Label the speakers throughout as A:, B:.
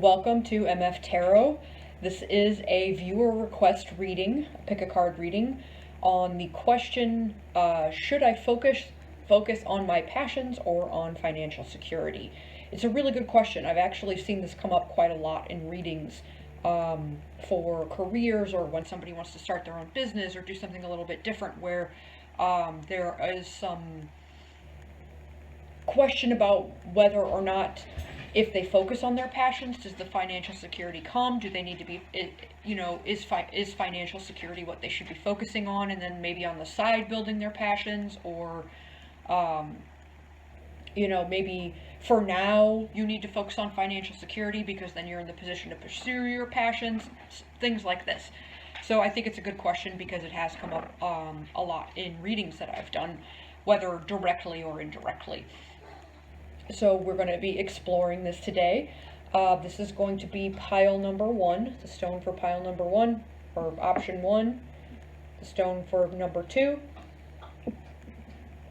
A: Welcome to MF Tarot. This is a viewer request reading, a pick a card reading, on the question, should I focus on my passions or on financial security? It's a really good question. I've actually seen this come up quite a lot in readings for careers, or when somebody wants to start their own business or do something a little bit different, where there is some question about whether or not, if they focus on their passions, does the financial security come? Do they need to be, is financial security what they should be focusing on, and then maybe on the side building their passions? Or maybe for now you need to focus on financial security because then you're in the position to pursue your passions, things like this. So I think it's a good question because it has come up a lot in readings that I've done, whether directly or indirectly. So we're going to be exploring this today. This is going to be pile number 1, the stone for pile number 1, or option 1, the stone for number 2,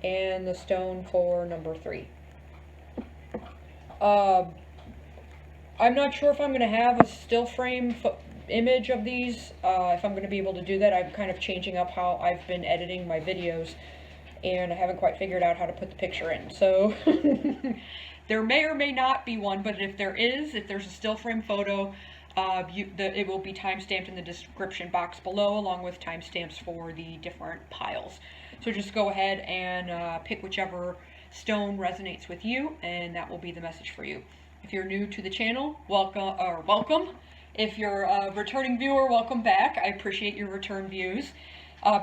A: and the stone for number 3. I'm not sure if I'm going to have a still frame image of these, if I'm going to be able to do that. I'm kind of changing up how I've been editing my videos, and I haven't quite figured out how to put the picture in. So there may or may not be one, but if there's a still frame photo, it will be timestamped in the description box below, along with timestamps for the different piles. So just go ahead and pick whichever stone resonates with you, and that will be the message for you. If you're new to the channel, welcome. If you're a returning viewer, welcome back. I appreciate your return views.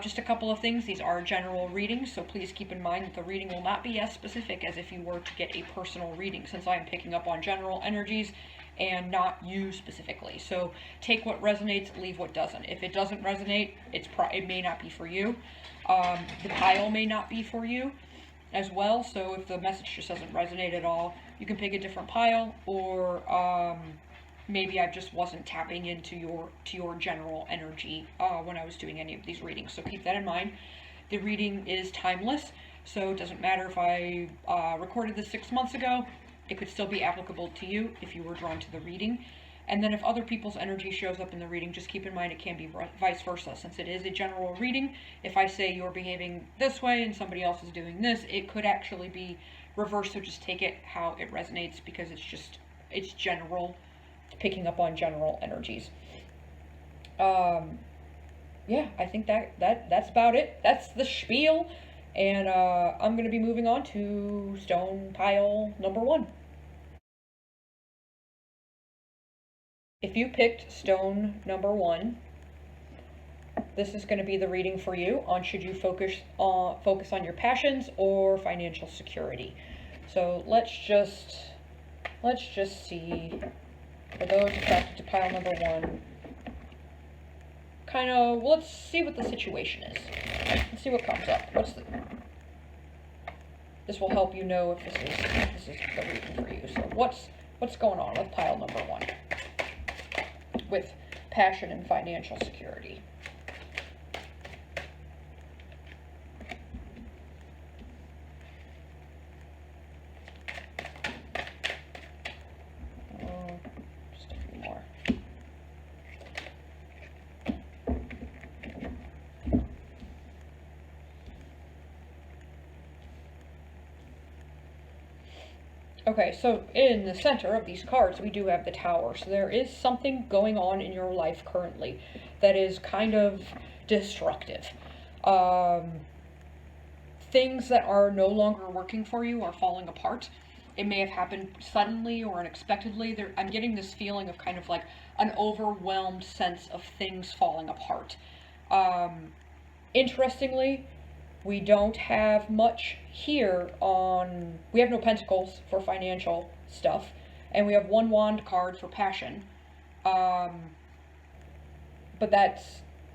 A: Just a couple of things. These are general readings, so please keep in mind that the reading will not be as specific as if you were to get a personal reading, since I am picking up on general energies and not you specifically. So take what resonates, leave what doesn't. If it doesn't resonate, it may not be for you. The pile may not be for you as well, so if the message just doesn't resonate at all, you can pick a different pile, or maybe I just wasn't tapping into your general energy when I was doing any of these readings. So keep that in mind. The reading is timeless, so it doesn't matter if I recorded this 6 months ago, it could still be applicable to you if you were drawn to the reading. And then if other people's energy shows up in the reading, just keep in mind it can be vice versa. Since it is a general reading, if I say you're behaving this way and somebody else is doing this, it could actually be reversed. So just take it how it resonates, because it's general, picking up on general energies. Yeah, I think that's about it. That's the spiel, and I'm going to be moving on to stone pile number 1. If you picked stone number 1, this is going to be the reading for you on should you focus on your passions or financial security. So let's just see. For those attracted to pile number 1, let's see what the situation is. Let's see what comes up. This will help you know if this is the reading for you. So what's going on with pile number 1 with passion and financial security? Okay, so in the center of these cards, we do have the Tower. So there is something going on in your life currently that is kind of destructive. Things that are no longer working for you are falling apart. It may have happened suddenly or unexpectedly. I'm getting this feeling of kind of like an overwhelmed sense of things falling apart. Interestingly, we don't have much here we have no pentacles for financial stuff, and we have 1 wand card for passion. But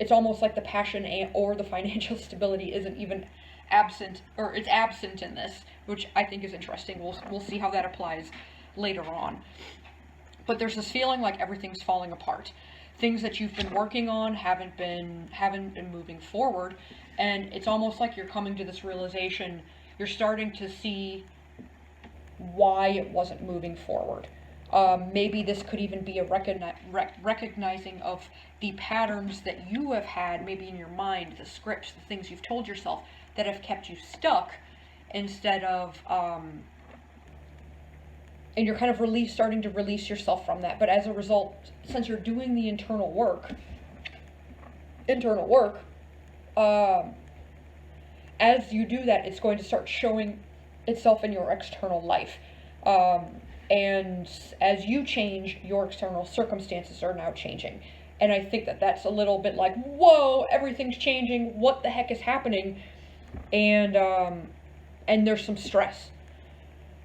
A: it's almost like the passion or the financial stability isn't even absent, or it's absent in this, which I think is interesting. We'll see how that applies later on. But there's this feeling like everything's falling apart. Things that you've been working on haven't been moving forward, and it's almost like you're coming to this realization. You're starting to see why it wasn't moving forward. Maybe this could even be a recognizing of the patterns that you have had, maybe in your mind, the scripts, the things you've told yourself that have kept you stuck, instead of, and you're kind of starting to release yourself from that. But as a result, since you're doing the internal work, as you do that, it's going to start showing itself in your external life. And as you change, your external circumstances are now changing. And I think that that's a little bit like, whoa, everything's changing. What the heck is happening? And there's some stress.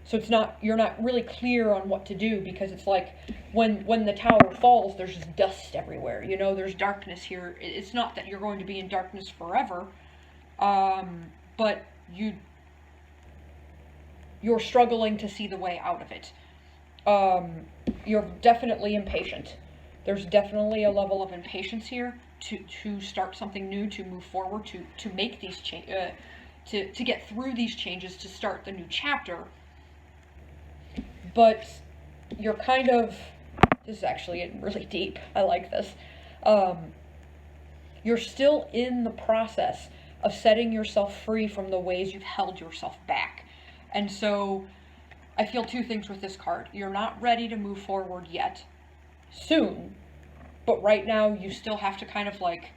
A: So you're not really clear on what to do, because it's like when the tower falls, there's just dust everywhere. You know, there's darkness here. It's not that you're going to be in darkness forever, but you're struggling to see the way out of it. You're definitely impatient. There's definitely a level of impatience here to start something new, to move forward, to make these changes, to get through these changes, to start the new chapter. But you're kind of, this is actually getting really deep. I like this. You're still in the process of setting yourself free from the ways you've held yourself back. And so I feel two things with this card. You're not ready to move forward yet. Soon. But right now you still have to kind of like,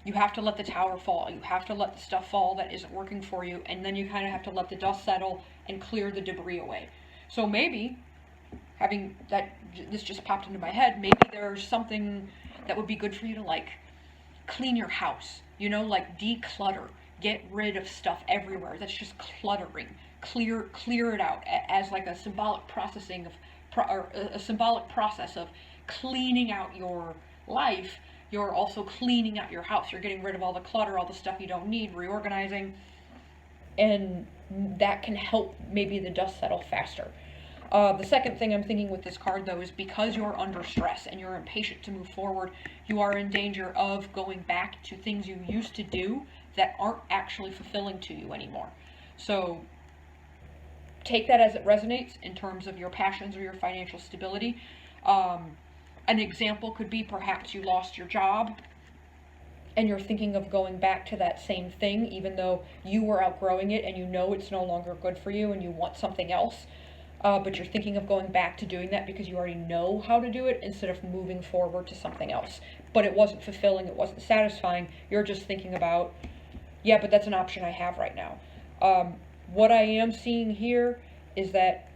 A: you have to let the tower fall. You have to let the stuff fall that isn't working for you. And then you kind of have to let the dust settle and clear the debris away. So maybe, having that, this just popped into my head, maybe there's something that would be good for you to like clean your house. You know, like declutter. Get rid of stuff everywhere that's just cluttering. Clear it out as like a symbolic processing of, a symbolic process of cleaning out your life. You're also cleaning out your house. You're getting rid of all the clutter, all the stuff you don't need, reorganizing, and that can help maybe the dust settle faster. The second thing I'm thinking with this card, though, is because you're under stress and you're impatient to move forward, you are in danger of going back to things you used to do that aren't actually fulfilling to you anymore. So take that as it resonates in terms of your passions or your financial stability. An example could be perhaps you lost your job and you're thinking of going back to that same thing, even though you were outgrowing it and you know it's no longer good for you and you want something else. But you're thinking of going back to doing that because you already know how to do it instead of moving forward to something else. But it wasn't fulfilling, it wasn't satisfying. You're just thinking about, yeah, but that's an option I have right now. What I am seeing here is that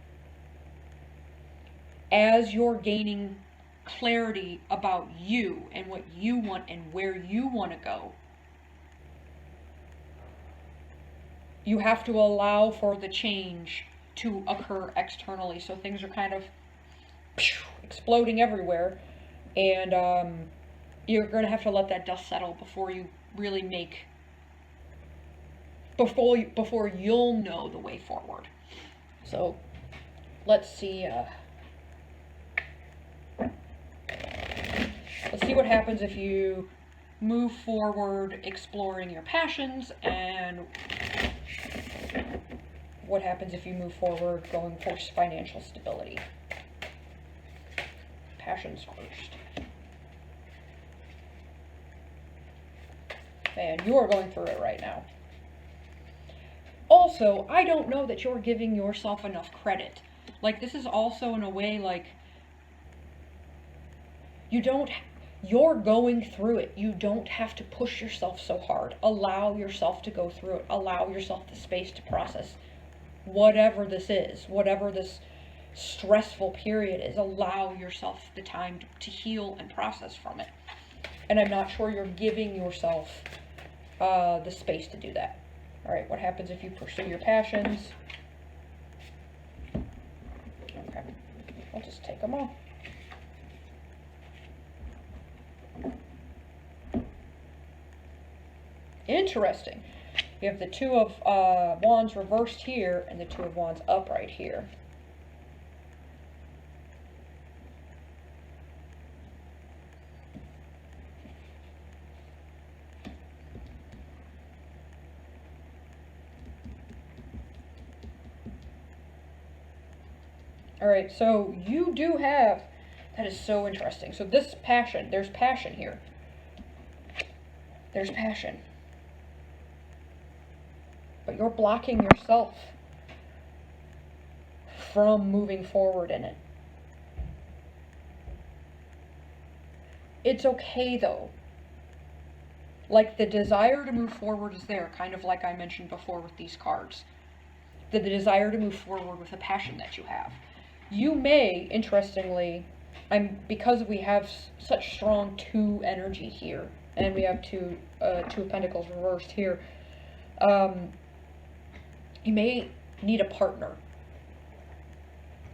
A: as you're gaining clarity about you and what you want and where you want to go, you have to allow for the change to occur externally. So things are kind of exploding everywhere, and you're going to have to let that dust settle before you really make, before you'll know the way forward. So let's see what happens if you move forward exploring your passions, and what happens if you move forward going for financial stability. Passions first. And you are going through it right now. Also, I don't know that you're giving yourself enough credit. Like, this is also in a way like, you're going through it. You don't have to push yourself so hard. Allow yourself to go through it. Allow yourself the space to process whatever this is, whatever this stressful period is. Allow yourself the time to heal and process from it. And I'm not sure you're giving yourself the space to do that. All right, what happens if you pursue your passions? Okay, I'll just take them all. Interesting. We have the Two of Wands reversed here and the Two of Wands upright here. Alright, so you do have, that is so interesting. So this passion, there's passion here. There's passion. But you're blocking yourself from moving forward in it. It's okay though. Like, the desire to move forward is there, kind of like I mentioned before with these cards. The desire to move forward with a passion that you have. You may, interestingly, because we have such strong 2 energy here, and we have 2 of Pentacles reversed here, you may need a partner.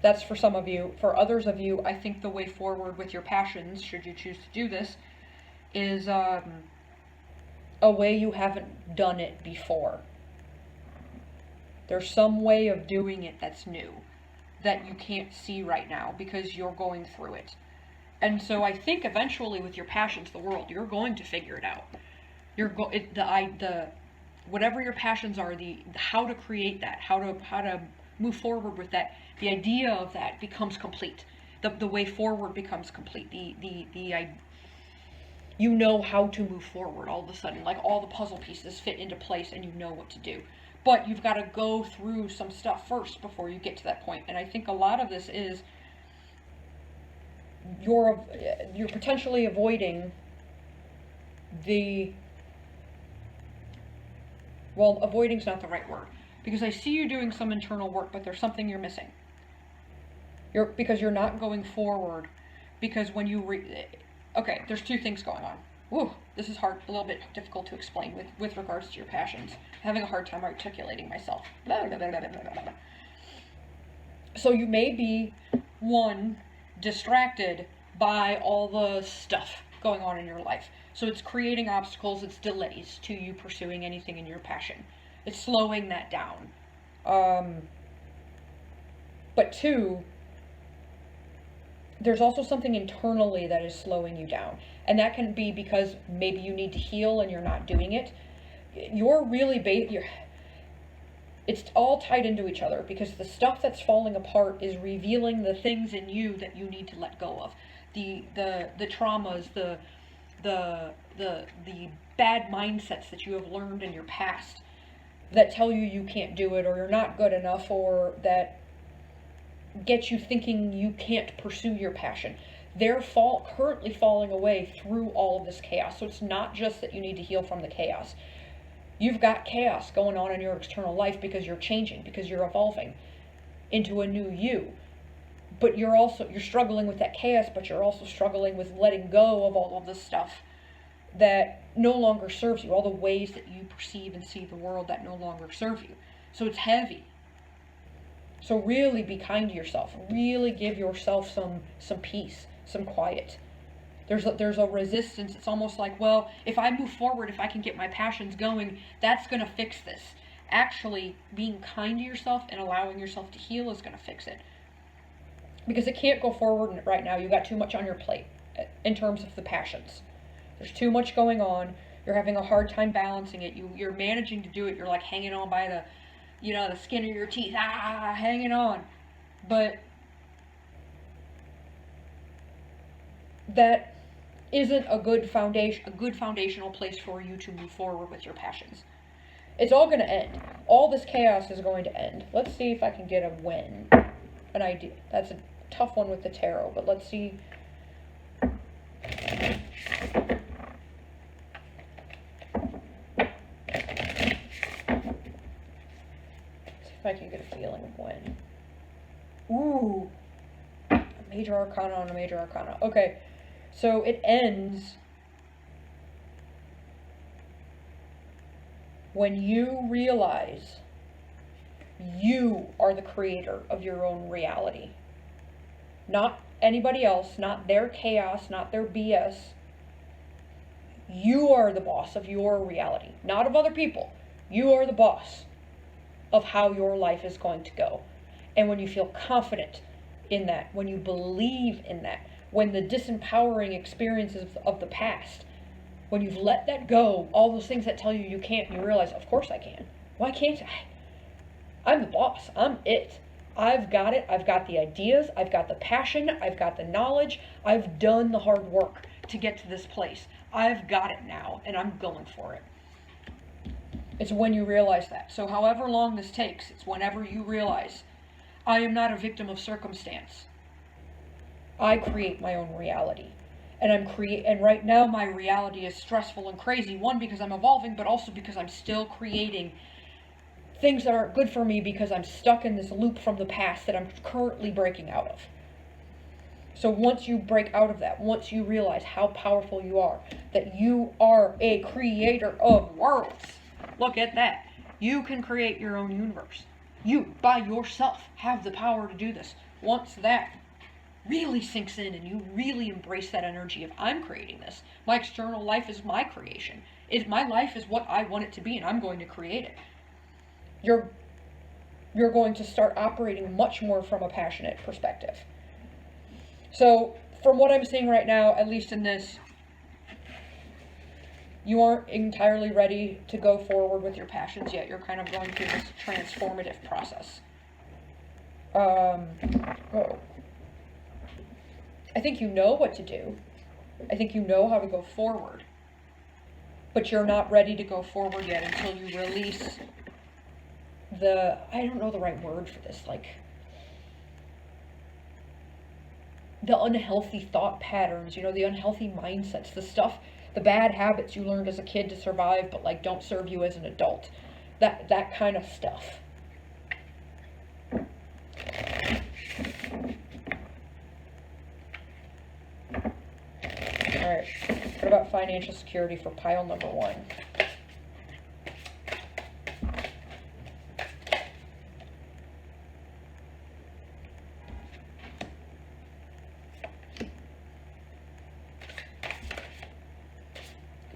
A: That's for some of you. For others of you, I think the way forward with your passions, should you choose to do this, is a way you haven't done it before. There's some way of doing it that's new, that you can't see right now because you're going through it. And so I think eventually with your passions, the world, you're going to figure it out. Whatever your passions are, the how to create that, how to move forward with that, the idea of that becomes complete. The way forward becomes complete. You know how to move forward all of a sudden. Like, all the puzzle pieces fit into place and you know what to do. But you've got to go through some stuff first before you get to that point. And I think a lot of this is you're potentially avoiding well, avoiding's not the right word, because I see you doing some internal work, but there's something you're missing. Because you're not going forward, because when you okay, there's 2 things going on. Woo, this is hard, a little bit difficult to explain with regards to your passions. I'm having a hard time articulating myself. Blah, blah, blah, blah, blah, blah. So you may be, 1, distracted by all the stuff going on in your life. So it's creating obstacles, it's delays to you pursuing anything in your passion. It's slowing that down. But 2, there's also something internally that is slowing you down. And that can be because maybe you need to heal and you're not doing it. You're really it's all tied into each other, because the stuff that's falling apart is revealing the things in you that you need to let go of. The traumas, the bad mindsets that you have learned in your past that tell you can't do it, or you're not good enough, or that get you thinking you can't pursue your passion. They're currently falling away through all of this chaos. So it's not just that you need to heal from the chaos. You've got chaos going on in your external life because you're changing, because you're evolving into a new you. But you're struggling with that chaos, but you're also struggling with letting go of all of this stuff that no longer serves you, all the ways that you perceive and see the world that no longer serve you. So it's heavy. So really be kind to yourself. Really give yourself some peace, some quiet. There's a resistance. It's almost like, well, if I move forward, if I can get my passions going, that's going to fix this. Actually, being kind to yourself and allowing yourself to heal is going to fix it. Because it can't go forward right now. You've got too much on your plate in terms of the passions. There's too much going on. You're having a hard time balancing it. You're managing to do it. You're like hanging on by the skin of your teeth. Hanging on. But that isn't a good foundational place for you to move forward with your passions. It's all going to end. All this chaos is going to end. Let's see if I can get a win. An idea. That's a tough one with the tarot, but let's see. See if I can get a feeling of when. Ooh. A major arcana on a major arcana. Okay. So it ends when you realize you are the creator of your own reality. Not anybody else, not their chaos, not their BS. You are the boss of your reality, not of other people. You are the boss of how your life is going to go. And when you feel confident in that, when you believe in that, when the disempowering experiences of the past, when you've let that go, all those things that tell you you can't, you realize, of course I can. Why can't I? I'm the boss. I'm it. I've got it. I've got the ideas. I've got the passion. I've got the knowledge. I've done the hard work to get to this place. I've got it now, and I'm going for it. It's when you realize that. So however long this takes, it's whenever you realize, I am not a victim of circumstance. I create my own reality. And right now my reality is stressful and crazy. One, because I'm evolving, but also because I'm still creating things that aren't good for me because I'm stuck in this loop from the past that I'm currently breaking out of. So once you break out of that, once you realize how powerful you are, that you are a creator of worlds. Look at that. You can create your own universe. You, by yourself, have the power to do this. Once that really sinks in and you really embrace that energy of, I'm creating this. My external life is my creation. My life is what I want it to be, and I'm going to create it. You're going to start operating much more from a passionate perspective. So, from what I'm seeing right now, at least in this, you aren't entirely ready to go forward with your passions yet. You're kind of going through this transformative process. I think you know what to do. I think you know how to go forward. But you're not ready to go forward yet until you release I don't know the right word for this, like, the unhealthy thought patterns, the unhealthy mindsets, the bad habits you learned as a kid to survive, but like don't serve you as an adult. That kind of stuff. Alright, what about financial security for pile number 1?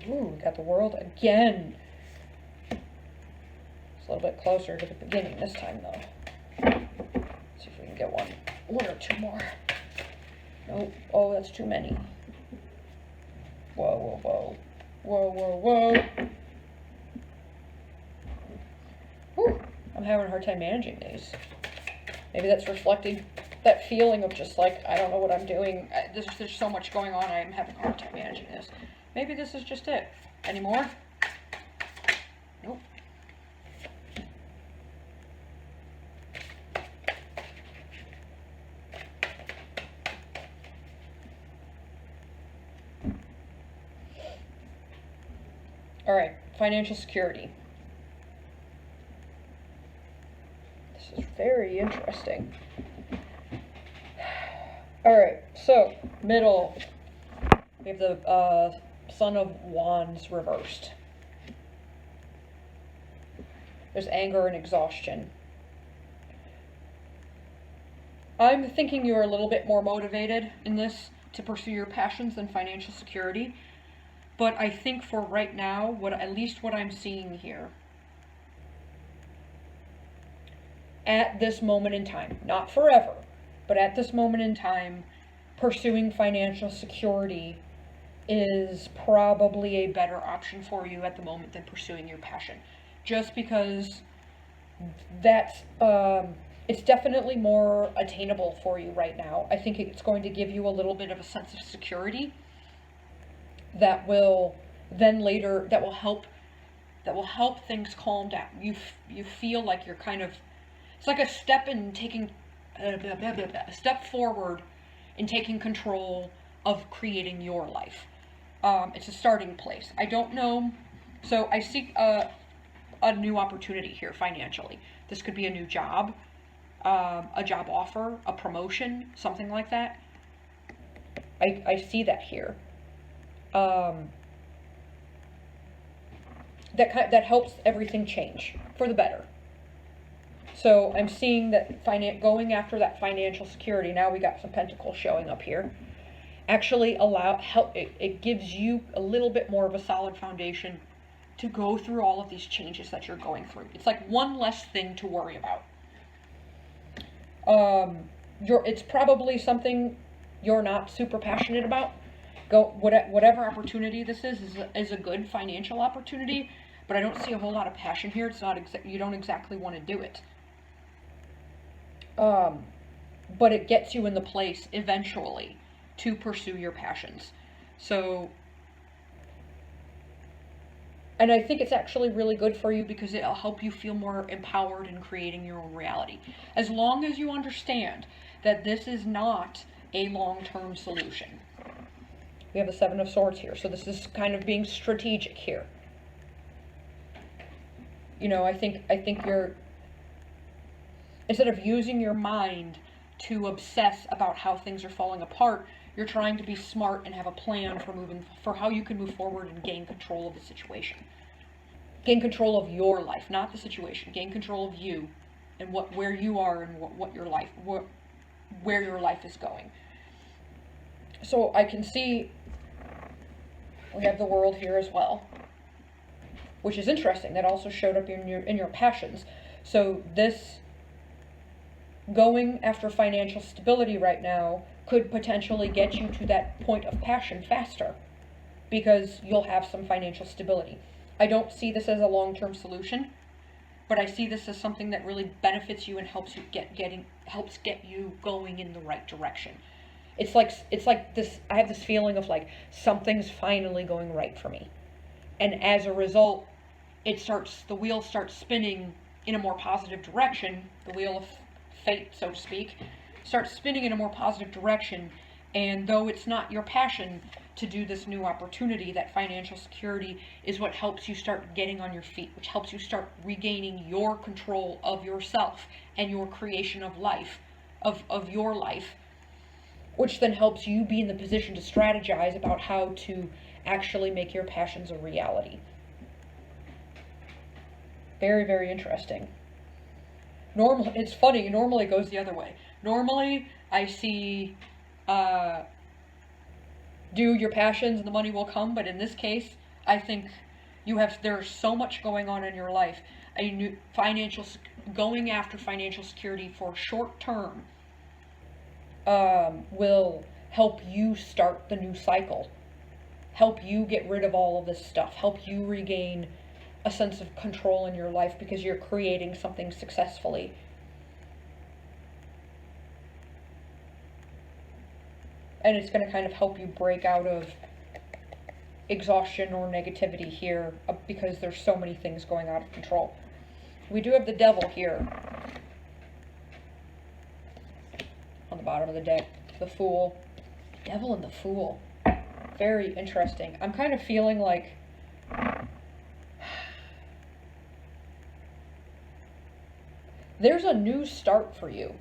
A: Ooh, we got the world again. It's a little bit closer to the beginning this time, though. Let's see if we can get one or two more. Nope. Oh, that's too many. Whoa, whoa, whoa. Whoa, whoa, whoa. Whew. I'm having a hard time managing these. Maybe that's reflecting that feeling of just like, I don't know what I'm doing. There's so much going on, I'm having a hard time managing this. Maybe this is just it. Any more? Nope. All right, financial security. This is very interesting. All right, so middle, we have the Son of Wands reversed. There's anger and exhaustion. I'm thinking you're a little bit more motivated in this to pursue your passions than financial security. But I think for right now, at least what I'm seeing here, at this moment in time, not forever, but at this moment in time, pursuing financial security is probably a better option for you at the moment than pursuing your passion. Just because that's, it's definitely more attainable for you right now. I think it's going to give you a little bit of a sense of security that will then later, that will help things calm down. You feel like you're kind of, it's like a step in taking, a step forward in taking control of creating your life. It's a starting place. I don't know. So I seek a new opportunity here financially. This could be a new job, a job offer, a promotion, something like that. I see that here. That helps everything change for the better. So I'm seeing that going after that financial security. Now we got some pentacles showing up here. Actually it gives you a little bit more of a solid foundation to go through all of these changes that you're going through. It's like one less thing to worry about. It's probably something you're not super passionate about. Whatever opportunity this is a good financial opportunity, but I don't see a whole lot of passion here. It's not you don't exactly want to do it. But it gets you in the place eventually to pursue your passions. So, and I think it's actually really good for you because it'll help you feel more empowered in creating your own reality. As long as you understand that this is not a long-term solution. We have the Seven of Swords here, so this is kind of being strategic here. You know, I think you're, instead of using your mind to obsess about how things are falling apart, you're trying to be smart and have a plan for how you can move forward and gain control of the situation. Gain control of your life, not the situation. Gain control of you and where you are and where your life is going. So I can see we have the World here as well, which is interesting. That also showed up in your passions. So this going after financial stability right now could potentially get you to that point of passion faster because you'll have some financial stability. I don't see this as a long-term solution, but I see this as something that really benefits you and helps you get you going in the right direction. It's like this, I have this feeling of like something's finally going right for me. And as a result, the wheel starts spinning in a more positive direction. The wheel of fate, so to speak, starts spinning in a more positive direction. And though it's not your passion to do this new opportunity, that financial security is what helps you start getting on your feet, which helps you start regaining your control of yourself and your creation of life, of your life, which then helps you be in the position to strategize about how to actually make your passions a reality. Very, very interesting. It's funny, normally it goes the other way. Normally, I see, do your passions and the money will come, but in this case, I think there's so much going on in your life. Going after financial security for short term will help you start the new cycle, help you get rid of all of this stuff, help you regain a sense of control in your life because you're creating something successfully. And it's going to kind of help you break out of exhaustion or negativity here because there's so many things going out of control. We do have the Devil here on the bottom of the deck. The Fool. Devil and the Fool. Very interesting. I'm kind of feeling like there's a new start for you.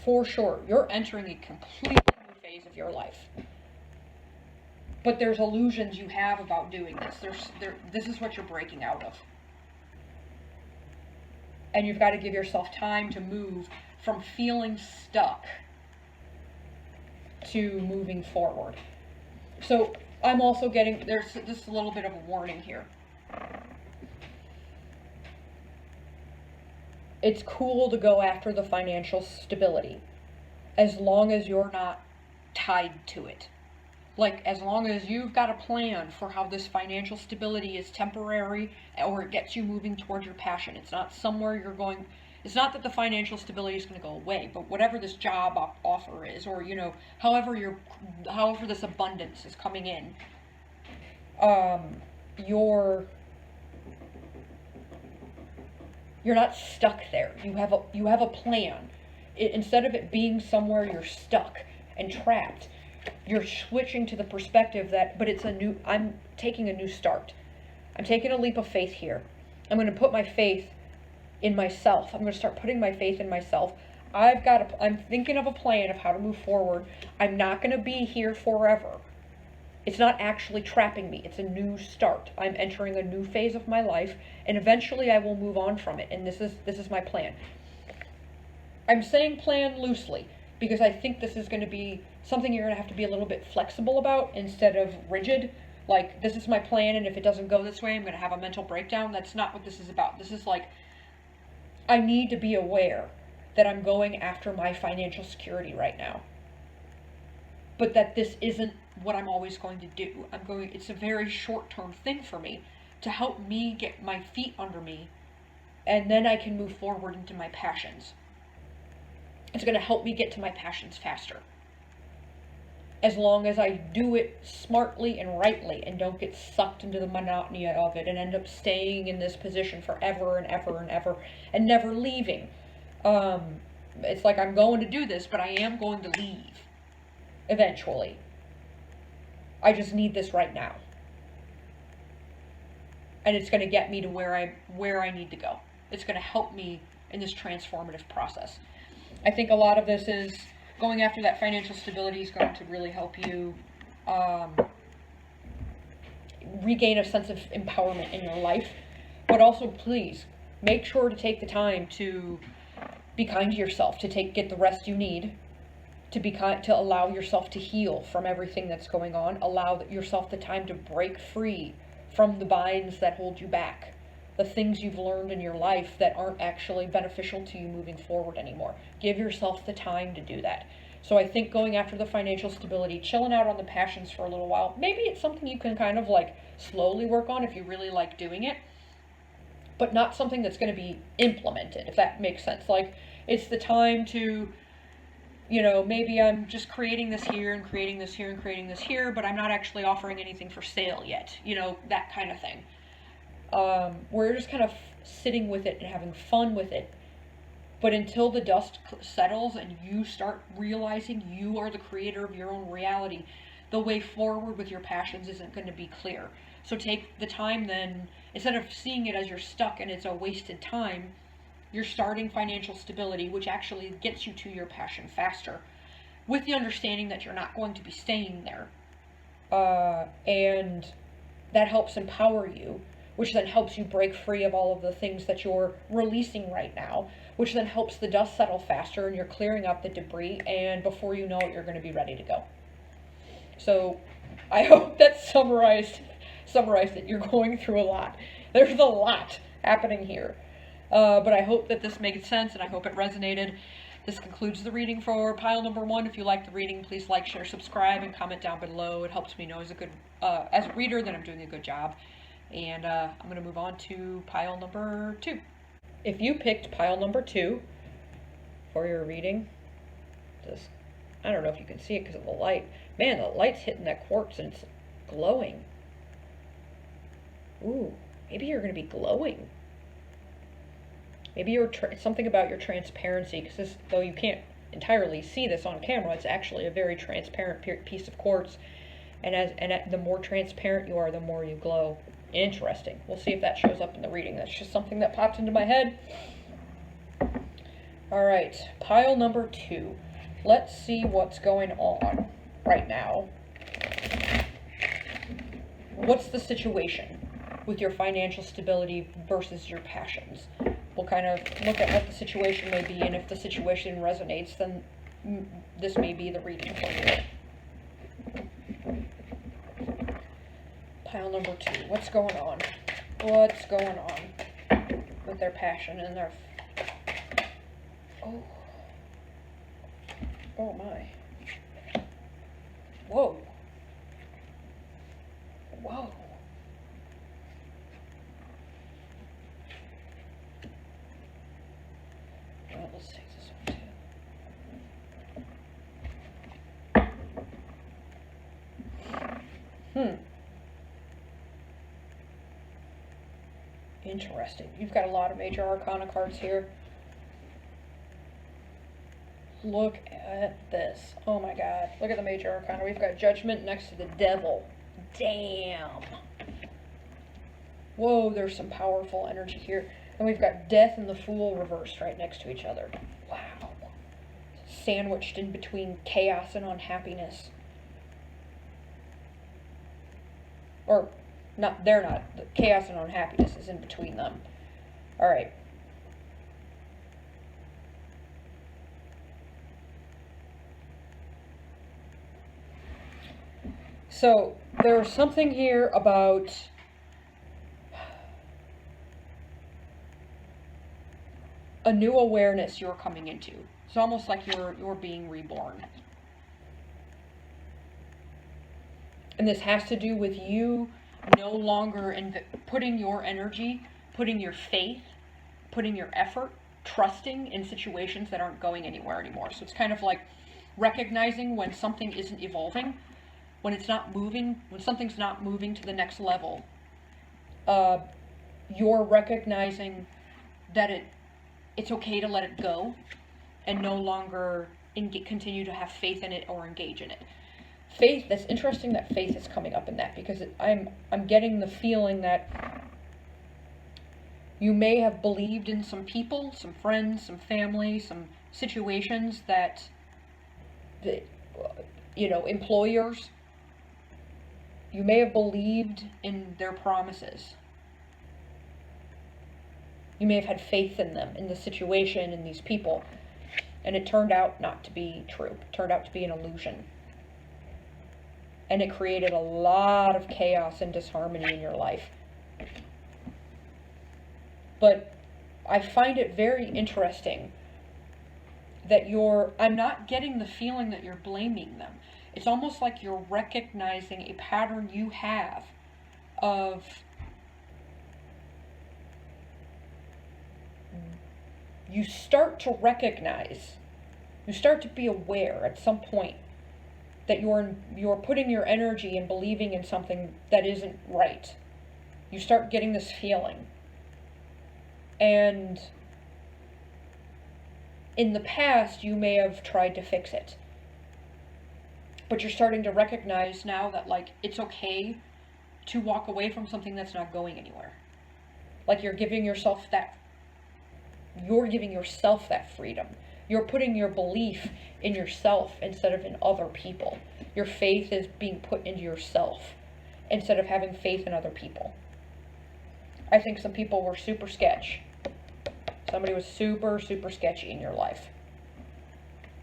A: For sure. You're entering a completely new phase of your life. But there's illusions you have about doing this. This is what you're breaking out of. And you've got to give yourself time to move from feeling stuck to moving forward. So I'm also getting, there's just a little bit of a warning here. It's cool to go after the financial stability as long as you're not tied to it. Like, as long as you've got a plan for how this financial stability is temporary or it gets you moving towards your passion. It's not somewhere you're going. It's not that the financial stability is going to go away, but whatever this job offer is, or, you know, however this abundance is coming in, you're not stuck there. You have a plan. Instead of it being somewhere you're stuck and trapped, you're switching to the perspective that, but I'm taking a new start. I'm taking a leap of faith here. I'm going to put my faith in myself. I'm going to start putting my faith in myself. I'm thinking of a plan of how to move forward. I'm not going to be here forever. It's not actually trapping me. It's a new start. I'm entering a new phase of my life, and eventually I will move on from it. And this is my plan. I'm saying plan loosely because I think this is going to be something you're going to have to be a little bit flexible about instead of rigid. Like, this is my plan, and if it doesn't go this way, I'm going to have a mental breakdown. That's not what this is about. This is like, I need to be aware that I'm going after my financial security right now. But that this isn't what I'm always going to do. It's a very short-term thing for me to help me get my feet under me, and then I can move forward into my passions. It's going to help me get to my passions faster. As long as I do it smartly and rightly and don't get sucked into the monotony of it and end up staying in this position forever and ever and ever and never leaving. It's like I'm going to do this, but I am going to leave eventually. I just need this right now. And it's going to get me to where I need to go. It's going to help me in this transformative process. I think a lot of this is going after that financial stability is going to really help you regain a sense of empowerment in your life. But also, please, make sure to take the time to be kind to yourself, to get the rest you need, to allow yourself to heal from everything that's going on, allow yourself the time to break free from the binds that hold you back, the things you've learned in your life that aren't actually beneficial to you moving forward anymore. Give yourself the time to do that. So I think going after the financial stability, chilling out on the passions for a little while, maybe it's something you can kind of like slowly work on if you really like doing it, but not something that's going to be implemented, if that makes sense. Like, it's the time to, you know, maybe I'm just creating this here and creating this here and creating this here, but I'm not actually offering anything for sale yet. You know, that kind of thing. Where you're just kind of sitting with it and having fun with it. But until the dust settles and you start realizing you are the creator of your own reality, the way forward with your passions isn't going to be clear. So take the time then, instead of seeing it as you're stuck and it's a wasted time, you're starting financial stability, which actually gets you to your passion faster, with the understanding that you're not going to be staying there. And that helps empower you, which then helps you break free of all of the things that you're releasing right now, which then helps the dust settle faster and you're clearing up the debris, and before you know it, you're going to be ready to go. So I hope that summarized that you're going through a lot. There's a lot happening here. But I hope that this made sense, and I hope it resonated. This concludes the reading for pile number 1. If you like the reading, please like, share, subscribe, and comment down below. It helps me know as a reader that I'm doing a good job. And I'm going to move on to pile number 2. If you picked pile number 2 for your reading, I don't know if you can see it because of the light. Man, the light's hitting that quartz and it's glowing. Ooh, maybe you're going to be glowing. Maybe something about your transparency, because though you can't entirely see this on camera, it's actually a very transparent piece of quartz. And the more transparent you are, the more you glow. Interesting. We'll see if that shows up in the reading. That's just something that popped into my head. All right, pile number 2. Let's see what's going on right now. What's the situation with your financial stability versus your passions? We'll kind of look at what the situation may be, and if the situation resonates, then this may be the reading for you. Pile number 2. What's going on? What's going on with their passion and their... Oh. Oh my. Whoa. Whoa. Well, let's take this one too. Interesting. You've got a lot of major arcana cards here. Look at this. Oh my god. Look at the major arcana. We've got Judgment next to the Devil. Damn. Whoa, there's some powerful energy here. And we've got Death and the Fool reversed right next to each other. Wow. Sandwiched in between chaos and unhappiness. Or, they're not. The chaos and unhappiness is in between them. Alright. So, there's something here about a new awareness you're coming into. It's almost like you're being reborn. And this has to do with you no longer putting your energy, putting your faith, putting your effort trusting in situations that aren't going anywhere anymore. So it's kind of like recognizing when something isn't evolving, when it's not moving, when something's not moving to the next level. You're recognizing that it's okay to let it go and no longer continue to have faith in it or engage in it. Faith, that's interesting that faith is coming up in that, because I'm getting the feeling that you may have believed in some people, some friends, some family, some situations that employers, you may have believed in their promises. You may have had faith in them, in the situation, in these people, and it turned out not to be true. It turned out to be an illusion. And it created a lot of chaos and disharmony in your life. But I find it very interesting that I'm not getting the feeling that you're blaming them. It's almost like you're recognizing a pattern you have of you start to be aware at some point that you're putting your energy and believing in something that isn't right. You start getting this feeling. And in the past, you may have tried to fix it. But you're starting to recognize now that, like, it's okay to walk away from something that's not going anywhere. Like, you're giving yourself that freedom. You're putting your belief in yourself instead of in other people. Your faith is being put into yourself instead of having faith in other people. I think some people were super sketch. Somebody was super, super sketchy in your life.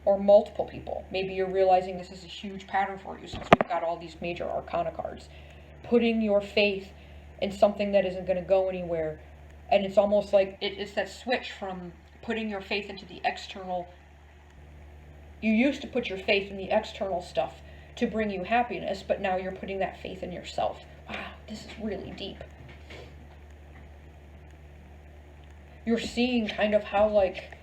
A: Or multiple people. Maybe you're realizing this is a huge pattern for you since we've got all these major arcana cards. Putting your faith in something that isn't going to go anywhere. And it's almost like it's that switch from putting your faith into the external. You used to put your faith in the external stuff to bring you happiness, but now you're putting that faith in yourself. Wow, this is really deep. You're seeing kind of how, like,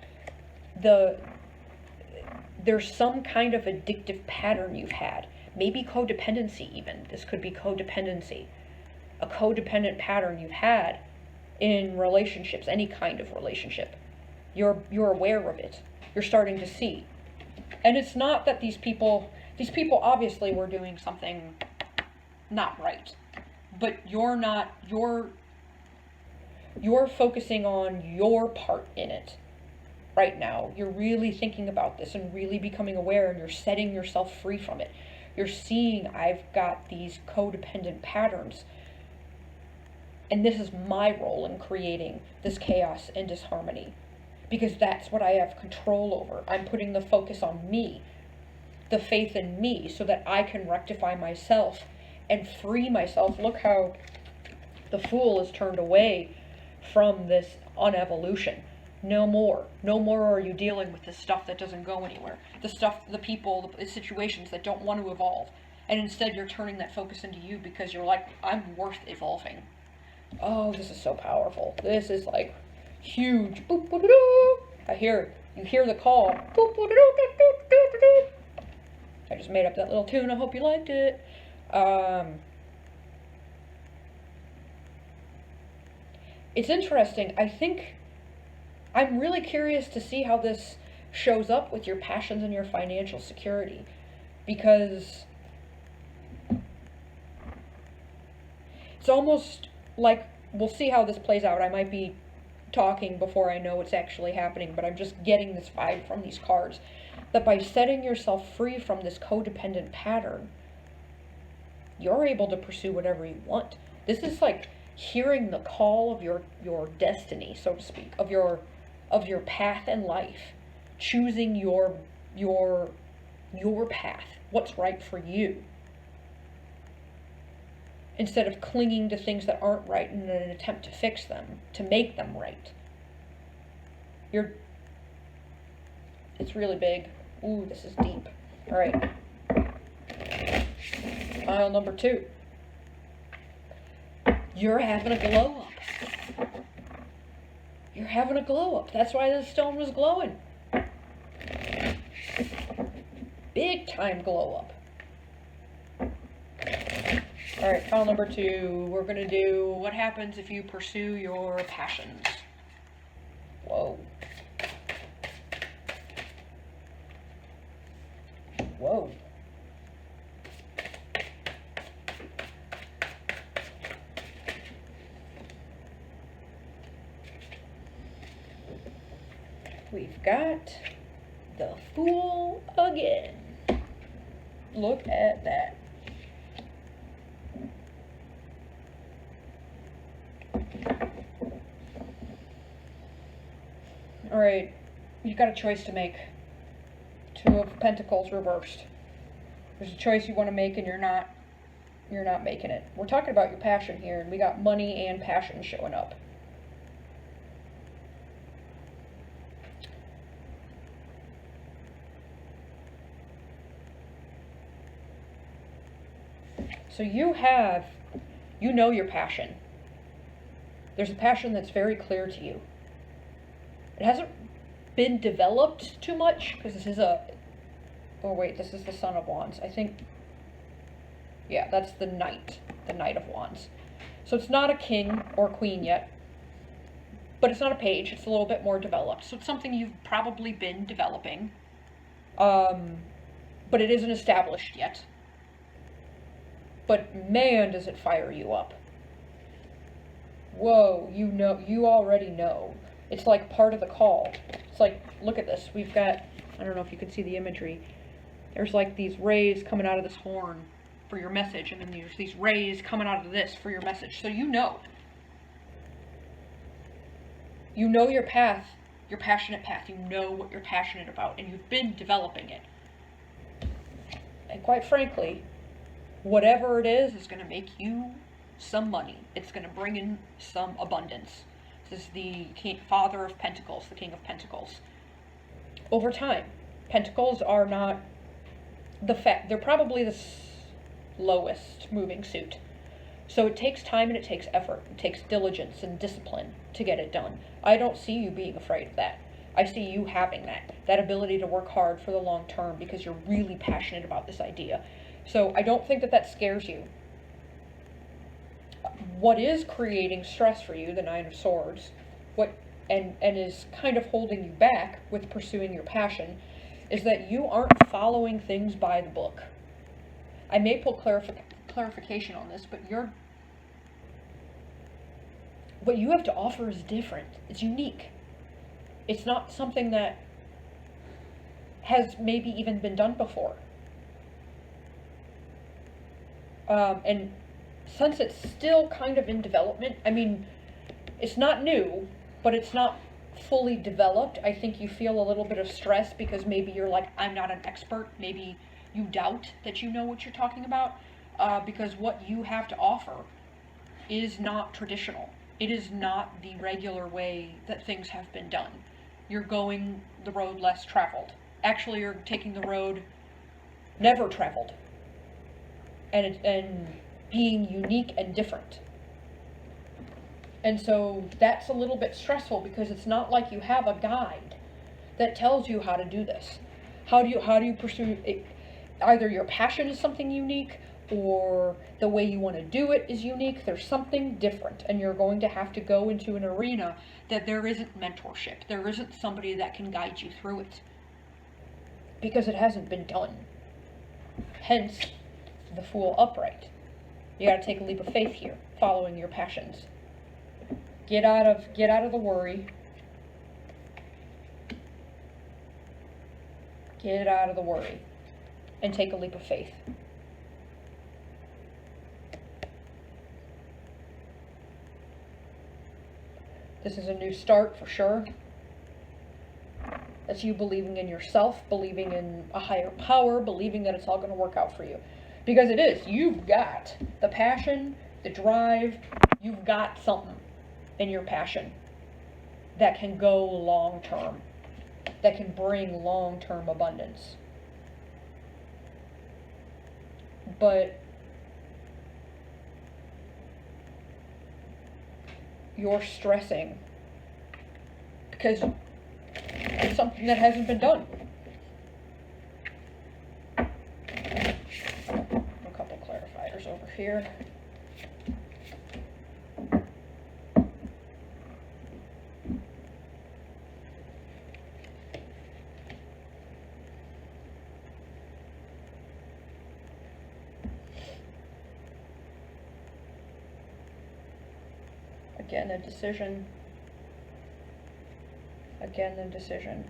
A: there's some kind of addictive pattern you've had. Maybe codependency even. This could be codependency. A codependent pattern you've had in relationships, any kind of relationship. You're aware of it. You're starting to see. And it's not that these people obviously were doing something not right. But you're focusing on your part in it right now. You're really thinking about this and really becoming aware, and you're setting yourself free from it. You're seeing, I've got these codependent patterns, and this is my role in creating this chaos and disharmony, because that's what I have control over. I'm putting the focus on me, the faith in me, so that I can rectify myself and free myself. Look how the Fool is turned away from this unevolution. No more are you dealing with this stuff that doesn't go anywhere. The stuff, the people, the situations that don't want to evolve. And instead you're turning that focus into you because you're like, I'm worth evolving. Oh, this is so powerful. This is like huge. You hear the call. I just made up that little tune. I hope you liked it. It's interesting. I think I'm really curious to see how this shows up with your passions and your financial security, because it's almost like, we'll see how this plays out. I might be talking before I know what's actually happening, but I'm just getting this vibe from these cards, that by setting yourself free from this codependent pattern, you're able to pursue whatever you want. This is like hearing the call of your destiny, so to speak, of your path in life, choosing your path, what's right for you, instead of clinging to things that aren't right in an attempt to fix them, to make them right. It's really big. Ooh, this is deep. All right. Pile number 2. You're having a glow up. You're having a glow up. That's why the stone was glowing. Big time glow up. Alright, file number 2. We're going to do what happens if you pursue your passions. Whoa. Whoa. We've got the Fool again. Look at that. Alright, you've got a choice to make. 2 of Pentacles reversed. There's a choice you want to make and you're not making it. We're talking about your passion here, and we got money and passion showing up. So you know your passion. There's a passion that's very clear to you. It hasn't been developed too much, because this is this is the Son of Wands. I think, yeah, that's the Knight of Wands. So it's not a king or queen yet, but it's not a page. It's a little bit more developed. So it's something you've probably been developing, but it isn't established yet. But man, does it fire you up. Whoa, you already know. It's like part of the call. It's like, look at this. We've got, I don't know if you can see the imagery. There's like these rays coming out of this horn for your message, and then there's these rays coming out of this for your message. So you know. You know your path, your passionate path. You know what you're passionate about, and you've been developing it. And quite frankly, whatever it is going to make you some money. It's going to bring in some abundance. This is the Father of Pentacles, the King of Pentacles. Over time, Pentacles are not they're probably the lowest moving suit. So it takes time and it takes effort. It takes diligence and discipline to get it done. I don't see you being afraid of that. I see you having that ability to work hard for the long term because you're really passionate about this idea. So I don't think that scares you. What is creating stress for you, the Nine of Swords, and is kind of holding you back with pursuing your passion, is that you aren't following things by the book. I may pull clarification on this, but what you have to offer is different. It's unique. It's not something that has maybe even been done before. And since it's still kind of in development, I mean, it's not new, but it's not fully developed. I think you feel a little bit of stress because maybe you're like, I'm not an expert. Maybe you doubt that you know what you're talking about, because what you have to offer is not traditional. It is not the regular way that things have been done. You're going the road less traveled. Actually, you're taking the road never traveled. And being unique and different. And so that's a little bit stressful because it's not like you have a guide that tells you how to do this. How do you pursue it? Either your passion is something unique or the way you want to do it is unique. There's something different, and you're going to have to go into an arena that there isn't mentorship. There isn't somebody that can guide you through it because it hasn't been done. Hence the Fool upright. You got to take a leap of faith here, following your passions. Get out of the worry. Get out of the worry and take a leap of faith. This is a new start for sure. That's you believing in yourself, believing in a higher power, believing that it's all going to work out for you. Because it is. You've got the passion, the drive. You've got something in your passion that can go long term, that can bring long-term abundance. But you're stressing because it's something that hasn't been done. A couple clarifiers over here. Again, a decision. Again, a decision.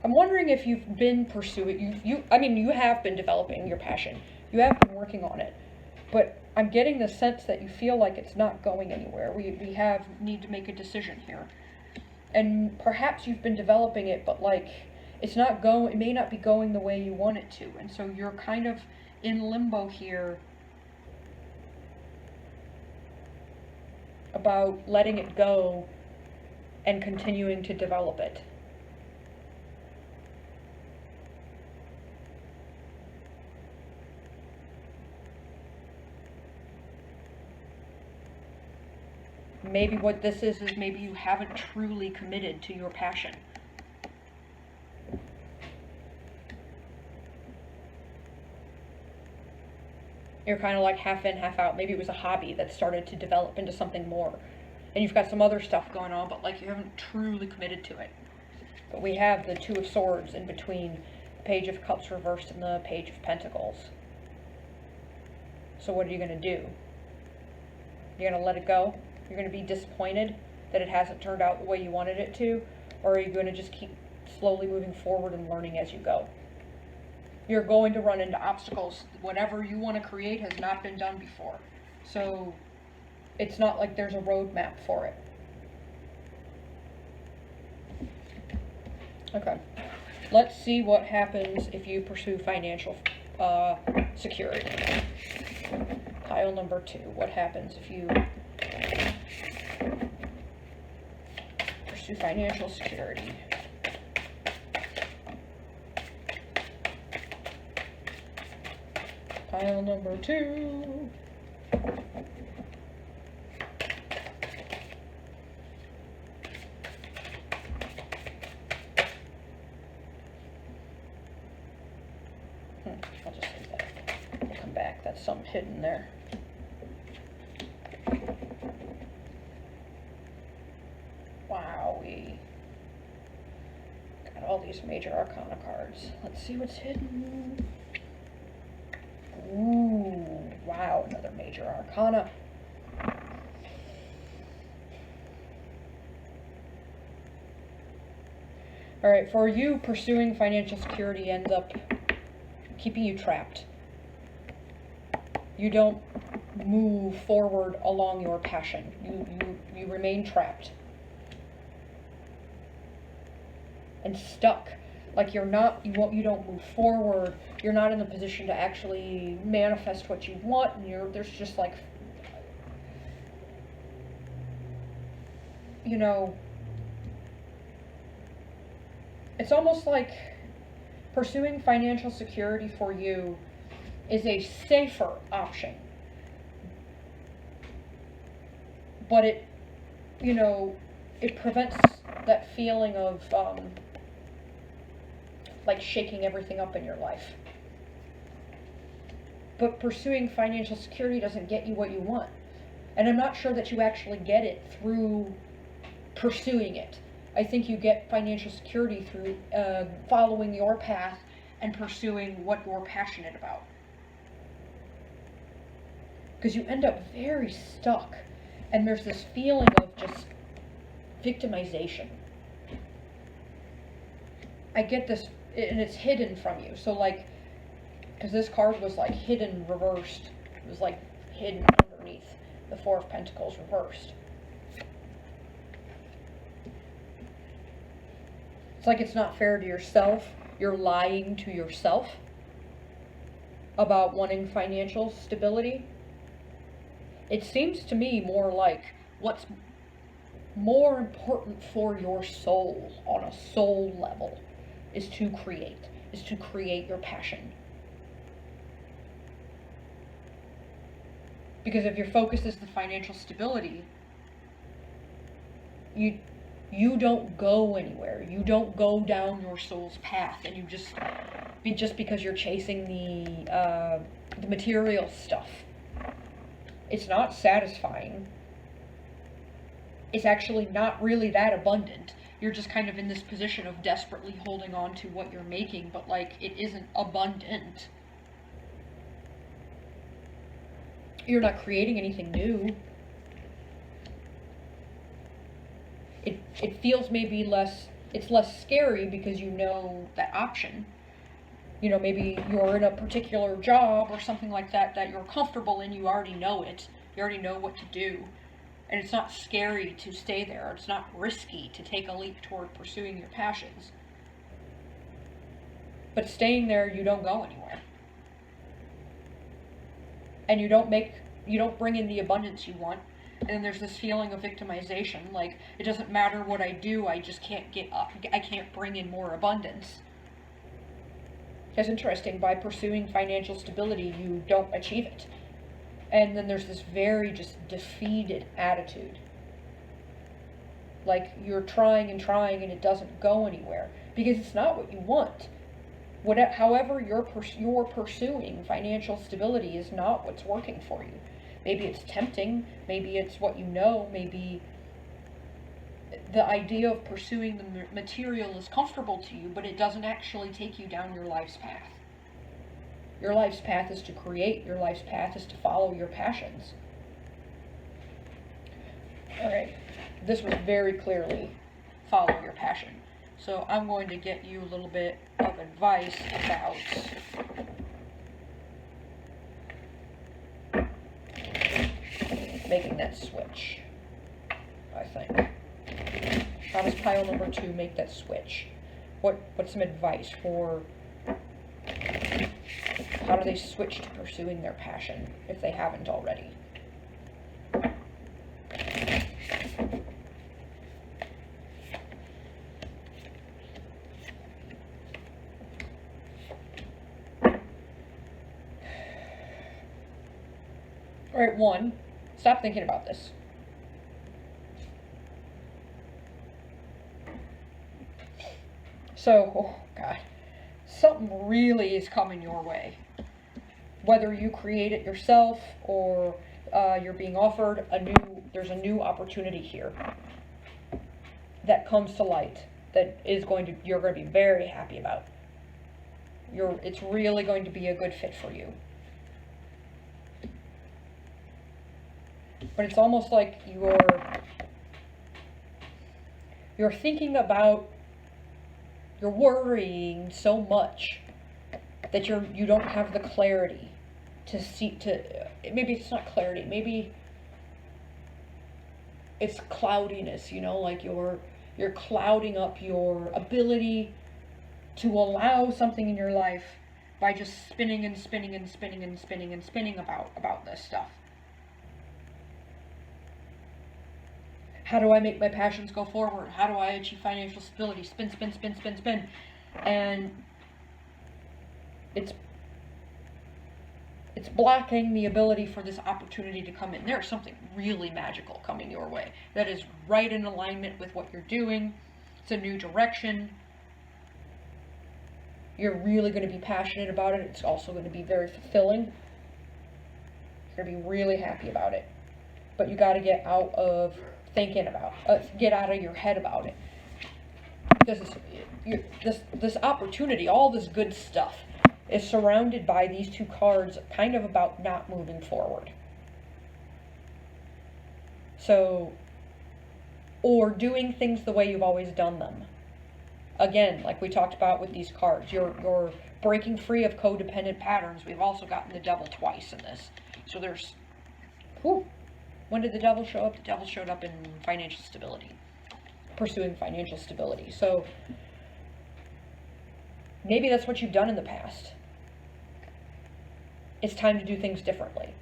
A: I'm wondering if you've been pursuing, you have been developing your passion. You have been working on it. But I'm getting the sense that you feel like it's not going anywhere. We need to make a decision here. And perhaps you've been developing it, but like, it may not be going the way you want it to. And so you're kind of in limbo here about letting it go and continuing to develop it. Maybe what this is maybe you haven't truly committed to your passion. You're kind of like half in, half out. Maybe it was a hobby that started to develop into something more. And you've got some other stuff going on, but like you haven't truly committed to it. But we have the Two of Swords in between the Page of Cups reversed and the Page of Pentacles. So what are you going to do? You're going to let it go? You're going to be disappointed that it hasn't turned out the way you wanted it to? Or are you going to just keep slowly moving forward and learning as you go? You're going to run into obstacles. Whatever you want to create has not been done before. So it's not like there's a roadmap for it. Okay. Let's see what happens if you pursue financial security. Pile number 2. What happens if you pursue financial security? Pile number 2. I'll just leave that. We'll come back. That's something hidden there. Wowee. Got all these major arcana cards. Let's see what's hidden. Ooh, wow, another major arcana. Alright, for you, pursuing financial security ends up keeping you trapped. You don't move forward along your passion. You remain trapped. And stuck. Like you don't move forward. You're not in the position to actually manifest what you want, and there's just like, it's almost like pursuing financial security for you is a safer option. But it prevents that feeling of, like shaking everything up in your life. But pursuing financial security doesn't get you what you want. And I'm not sure that you actually get it through pursuing it. I think you get financial security through following your path and pursuing what you're passionate about. Because you end up very stuck. And there's this feeling of just victimization. I get this, and it's hidden from you. So like, because this card was like hidden reversed. It was like hidden underneath the Four of Pentacles reversed. It's like it's not fair to yourself. You're lying to yourself about wanting financial stability. It seems to me more like what's more important for your soul on a soul level is to create your passion. Because if your focus is the financial stability, you don't go anywhere. You don't go down your soul's path, and you just because you're chasing the material stuff. It's not satisfying. It's actually not really that abundant. You're just kind of in this position of desperately holding on to what you're making, but like it isn't abundant. You're not creating anything new. It feels maybe it's less scary because you know that option. You know, maybe you're in a particular job or something like that you're comfortable in, you already know it. You already know what to do. And it's not scary to stay there. It's not risky to take a leap toward pursuing your passions. But staying there, you don't go anywhere. And you don't bring in the abundance you want. And then there's this feeling of victimization, like, it doesn't matter what I do, I just can't get up. I can't bring in more abundance. It's interesting, by pursuing financial stability, you don't achieve it. And then there's this very just defeated attitude. Like, you're trying and trying and it doesn't go anywhere. Because it's not what you want. However you're pursuing financial stability is not what's working for you. Maybe it's tempting, maybe it's what you know, maybe the idea of pursuing the material is comfortable to you, but it doesn't actually take you down your life's path. Your life's path is to create, your life's path is to follow your passions. Alright, this was very clearly follow your passion. So I'm going to get you a little bit of advice about making that switch, I think. How does pile number 2 make that switch? What's some advice for how do they switch to pursuing their passion if they haven't already? Alright, 1, stop thinking about this. So, oh God, something really is coming your way. Whether you create it yourself or you're being offered there's a new opportunity here that comes to light that you're going to be very happy about. It's really going to be a good fit for you. But it's almost like you're thinking about, you're worrying so much that you don't have the clarity maybe it's not clarity, maybe it's cloudiness, like you're clouding up your ability to allow something in your life by just spinning and spinning and spinning and spinning and spinning about this stuff. How do I make my passions go forward? How do I achieve financial stability? Spin, spin, spin, spin, spin. And it's blocking the ability for this opportunity to come in. There's something really magical coming your way that is right in alignment with what you're doing. It's a new direction. You're really going to be passionate about it. It's also going to be very fulfilling. You're going to be really happy about it. But you got to get out of get out of your head about it. Because this opportunity, all this good stuff, is surrounded by these 2 cards kind of about not moving forward. So, or doing things the way you've always done them. Again, like we talked about with these cards, you're breaking free of codependent patterns. We've also gotten the devil twice in this. So there's, when did the devil show up? The devil showed up in financial stability. Pursuing financial stability. So, maybe that's what you've done in the past. It's time to do things differently.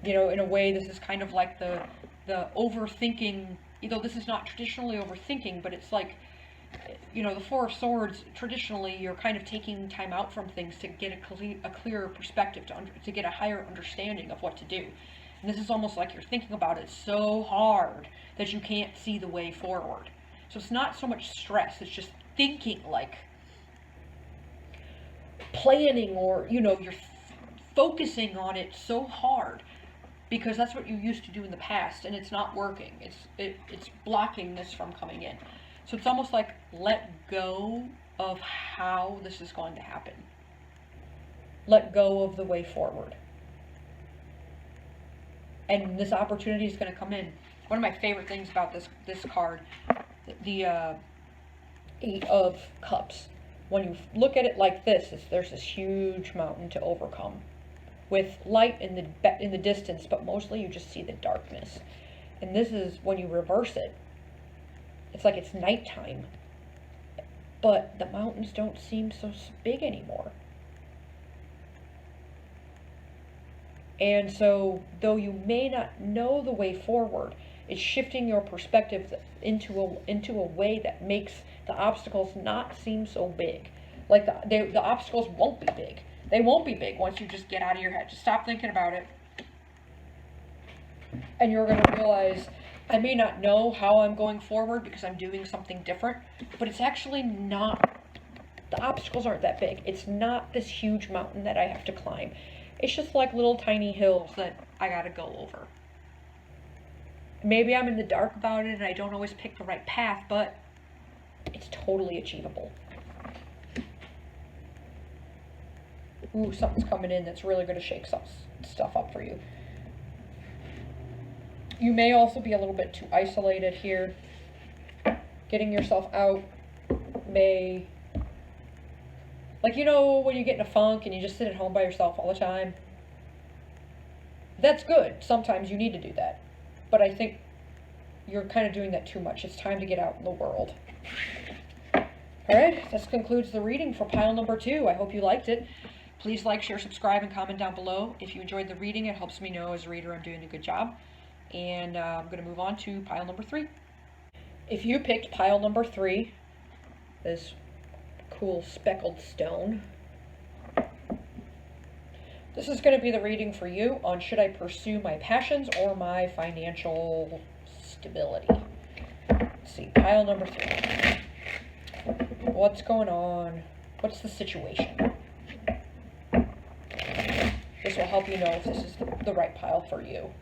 A: In a way, this is kind of like the overthinking, this is not traditionally overthinking, but it's like you know, the Four of Swords, traditionally, you're kind of taking time out from things to get a clearer perspective, to get a higher understanding of what to do. And this is almost like you're thinking about it so hard that you can't see the way forward. So it's not so much stress, it's just thinking, like planning, or, you know, you're focusing on it so hard because that's what you used to do in the past, and it's not working. It's blocking this from coming in. So it's almost like, let go of how this is going to happen. Let go of the way forward. And this opportunity is going to come in. One of my favorite things about this card, the Eight of Cups. When you look at it like this, there's this huge mountain to overcome, with light in the distance, but mostly you just see the darkness. And this is when you reverse it. It's like it's nighttime, but the mountains don't seem so big anymore. And so, though you may not know the way forward, it's shifting your perspective into a way that makes the obstacles not seem so big. Like the obstacles won't be big. They won't be big once you just get out of your head. Just stop thinking about it. And you're going to realize, I may not know how I'm going forward because I'm doing something different, but it's actually not, the obstacles aren't that big. It's not this huge mountain that I have to climb. It's just like little tiny hills that I got to go over. Maybe I'm in the dark about it and I don't always pick the right path, but it's totally achievable. Ooh, something's coming in that's really going to shake some stuff up for you. You may also be a little bit too isolated here. Getting yourself out may... Like, you know, when you get in a funk and you just sit at home by yourself all the time? That's good. Sometimes you need to do that. But I think you're kind of doing that too much. It's time to get out in the world. Alright, this concludes the reading for pile number 2. I hope you liked it. Please like, share, subscribe, and comment down below. If you enjoyed the reading, it helps me know as a reader I'm doing a good job. And I'm going to move on to pile number 3. If you picked pile number 3, this cool speckled stone, this is going to be the reading for you on should I pursue my passions or my financial stability. Let's see, pile number 3. What's going on? What's the situation? This will help you know if this is the right pile for you.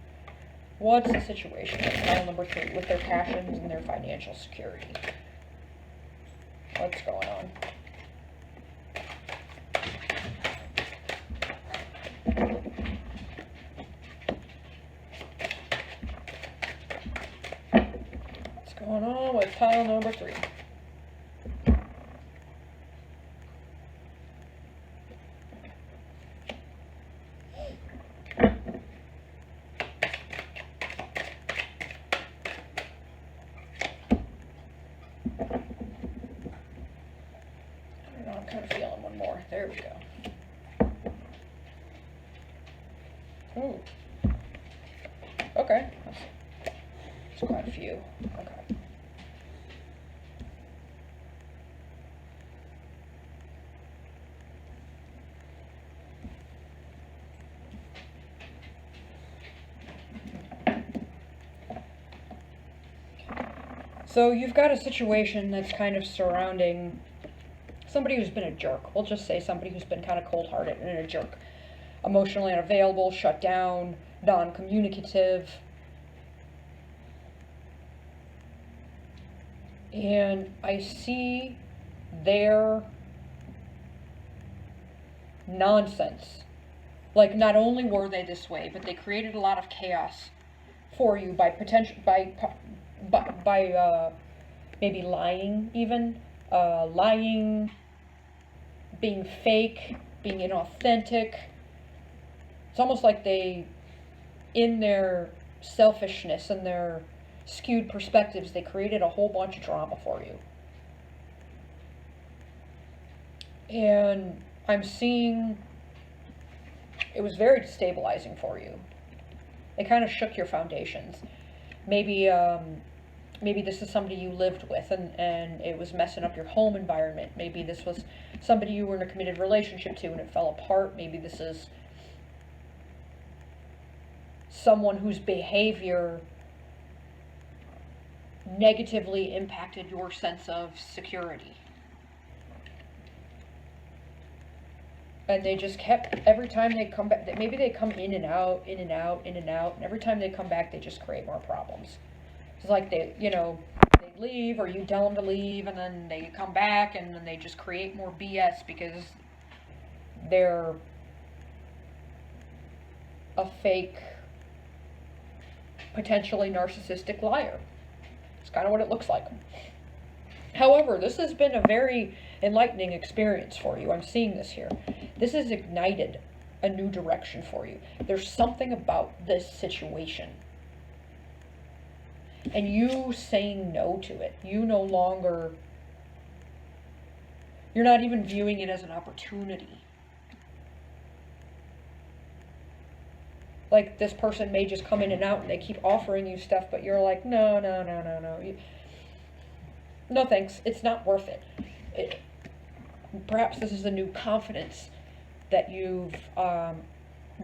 A: What's the situation with pile number 3 with their passions and their financial security? What's going on? What's going on with pile number 3? I'm kind of feeling one more. There we go. Ooh. Okay. That's quite a few. Okay. So you've got a situation that's kind of surrounding somebody who's been a jerk. We'll just say somebody who's been kind of cold-hearted and a jerk. Emotionally unavailable, shut down, non-communicative. And I see their nonsense. Like, not only were they this way, but they created a lot of chaos for you by maybe lying even. Lying, being fake, being inauthentic. It's almost like they, in their selfishness and their skewed perspectives, they created a whole bunch of drama for you. And I'm seeing it was very destabilizing for you. It kind of shook your foundations. Maybe maybe this is somebody you lived with and it was messing up your home environment. Maybe this was somebody you were in a committed relationship to and it fell apart. Maybe this is someone whose behavior negatively impacted your sense of security. And they just kept, every time they come back, maybe they come in and out, in and out, in and out, and every time they come back, they just create more problems. It's like they, you know, they leave, or you tell them to leave, and then they come back, and then they just create more BS because they're a fake, potentially narcissistic liar. It's kind of what it looks like. However, this has been a very enlightening experience for you. I'm seeing this here. This has ignited a new direction for you. There's something about this situation. And you saying no to it. You no longer, you're not even viewing it as an opportunity. Like, this person may just come in and out and they keep offering you stuff, but you're like, no. No thanks, it's not worth it. Perhaps this is a new confidence that you've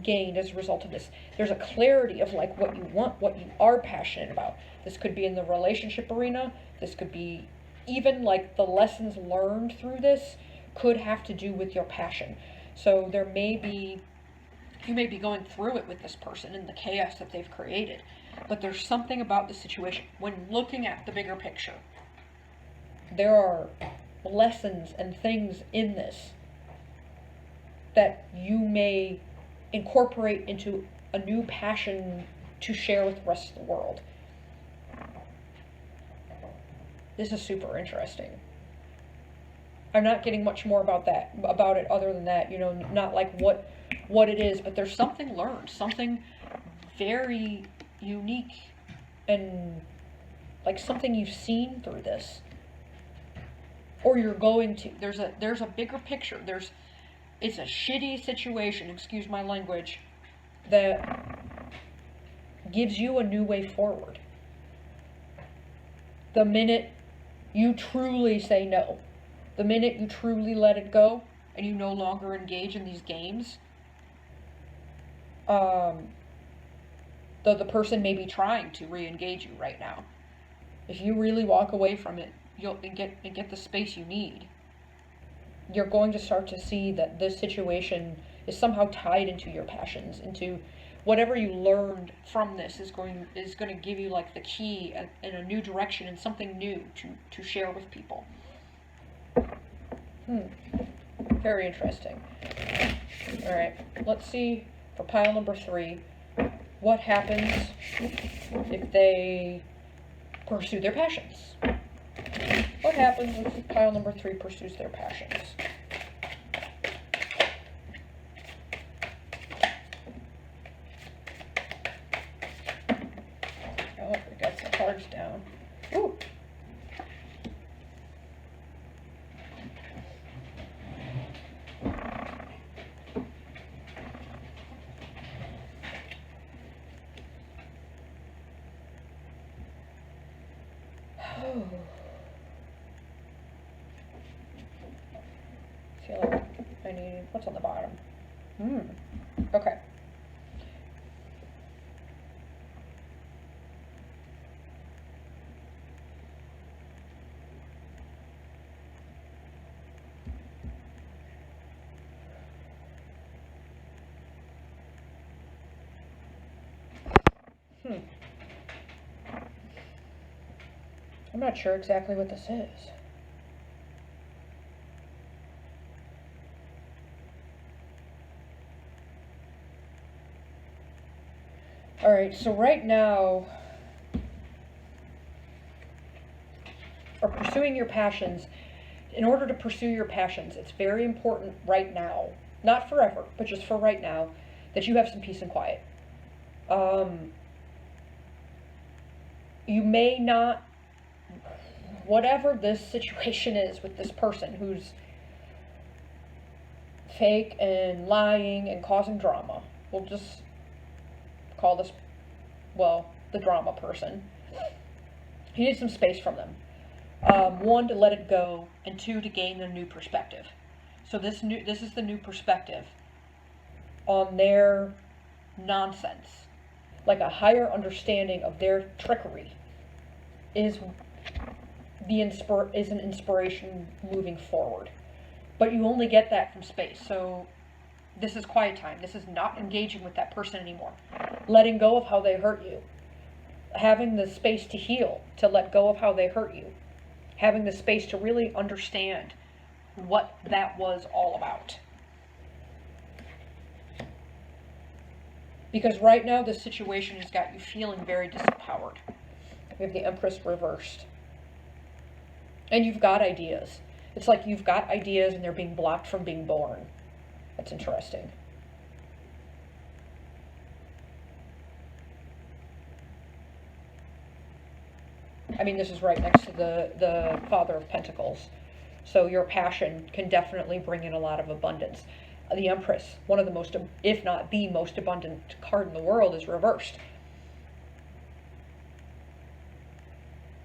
A: gained as a result of this. There's a clarity of like what you want, what you are passionate about. This could be in the relationship arena. This could be even like the lessons learned through this could have to do with your passion. So there may be, you may be going through it with this person and the chaos that they've created. But there's something about the situation. When looking at the bigger picture, there are lessons and things in this that you may incorporate into a new passion to share with the rest of the world. This is super interesting. I'm not getting much more about it other than that, you know, not like what it is, but there's something learned, something very unique, and like something you've seen through this. Or you're going to. There's a bigger picture. It's a shitty situation, excuse my language, that gives you a new way forward. The minute you truly say no, the minute you truly let it go, and you no longer engage in these games, though the person may be trying to re-engage you right now, if you really walk away from it, you'll get the space you need. You're going to start to see that this situation is somehow tied into your passions, into whatever you learned from this is going to give you like the key in a new direction and something new to share with people. Very interesting. All right, let's see for pile number 3, what happens if they pursue their passions. What happens if pile number 3 pursues their passions? Oh, we got some cards down. Ooh. Oh. I feel like I need, what's on the bottom? Okay. I'm not sure exactly what this is. Alright, so right now, or pursuing your passions, in order to pursue your passions, it's very important right now, not forever, but just for right now, that you have some peace and quiet. You may not, whatever this situation is with this person who's fake and lying and causing drama, we'll just call this, well, the drama person. He needs some space from them. One, to let it go, and two, to gain a new perspective. So this is the new perspective on their nonsense. Like a higher understanding of their trickery is an inspiration moving forward. But you only get that from space. So this is quiet time. This is not engaging with that person anymore. Letting go of how they hurt you. Having the space to heal, to let go of how they hurt you. Having the space to really understand what that was all about. Because right now the situation has got you feeling very disempowered. We have the Empress reversed. And you've got ideas. It's like you've got ideas and they're being blocked from being born. That's interesting. I mean, this is right next to the Father of Pentacles. So your passion can definitely bring in a lot of abundance. The Empress, one of the most, if not the most abundant card in the world, is reversed.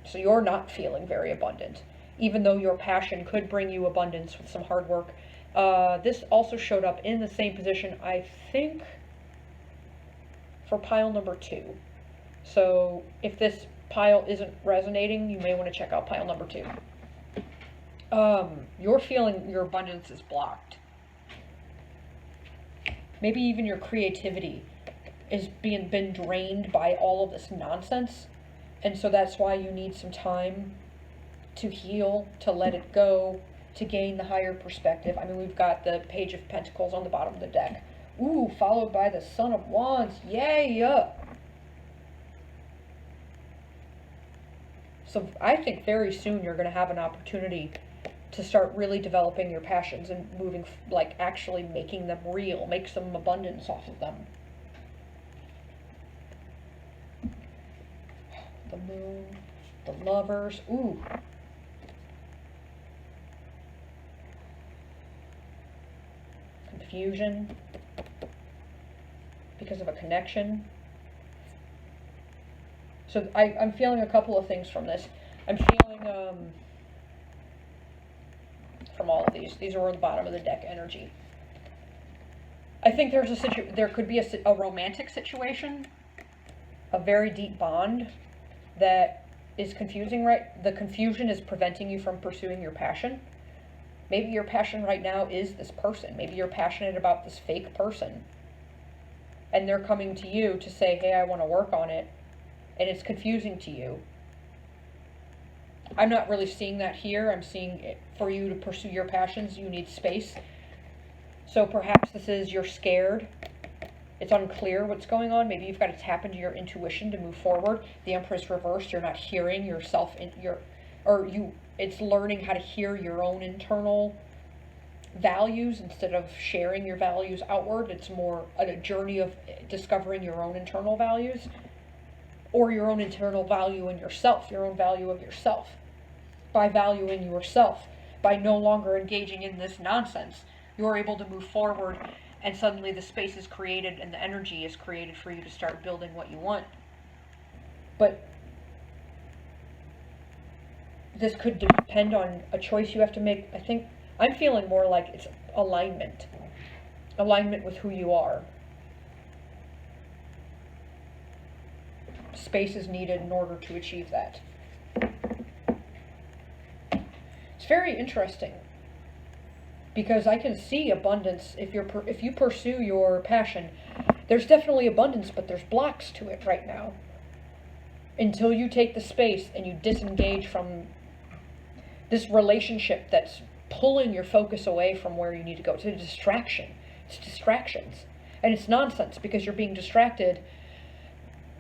A: So you're not feeling very abundant, even though your passion could bring you abundance with some hard work. This also showed up in the same position, I think, for pile number 2. So if this pile isn't resonating, you may want to check out pile number 2. You're feeling your abundance is blocked. Maybe even your creativity is been drained by all of this nonsense. And so that's why you need some time to heal, to let it go, to gain the higher perspective. I mean, we've got the Page of Pentacles on the bottom of the deck. Ooh, followed by the Son of Wands. Yay! So I think very soon you're going to have an opportunity to start really developing your passions and moving, like actually making them real, make some abundance off of them. The Moon, the Lovers, ooh. Confusion because of a connection. So I'm feeling a couple of things from this. I'm feeling, from all of these are on the bottom of the deck energy. I think there could be a romantic situation, a very deep bond that is confusing, right? The confusion is preventing you from pursuing your passion. Maybe your passion right now is this person. Maybe you're passionate about this fake person. And they're coming to you to say, hey, I want to work on it. And it's confusing to you. I'm not really seeing that here. I'm seeing it for you to pursue your passions, you need space. So perhaps this is you're scared. It's unclear what's going on. Maybe you've got to tap into your intuition to move forward. The Empress reversed. You're not hearing yourself it's learning how to hear your own internal values instead of sharing your values outward. It's more a journey of discovering your own internal values, or your own internal value in yourself, your own value of yourself. By valuing yourself, by no longer engaging in this nonsense, you're able to move forward, and suddenly the space is created and the energy is created for you to start building what you want. But this could depend on a choice you have to make. I think I'm feeling more like it's alignment with who you are. Space is needed in order to achieve that. It's very interesting because I can see abundance if you pursue your passion. There's definitely abundance, but there's blocks to it right now. Until you take the space and you disengage from this relationship that's pulling your focus away from where you need to go. It's a distraction. It's distractions. And it's nonsense because you're being distracted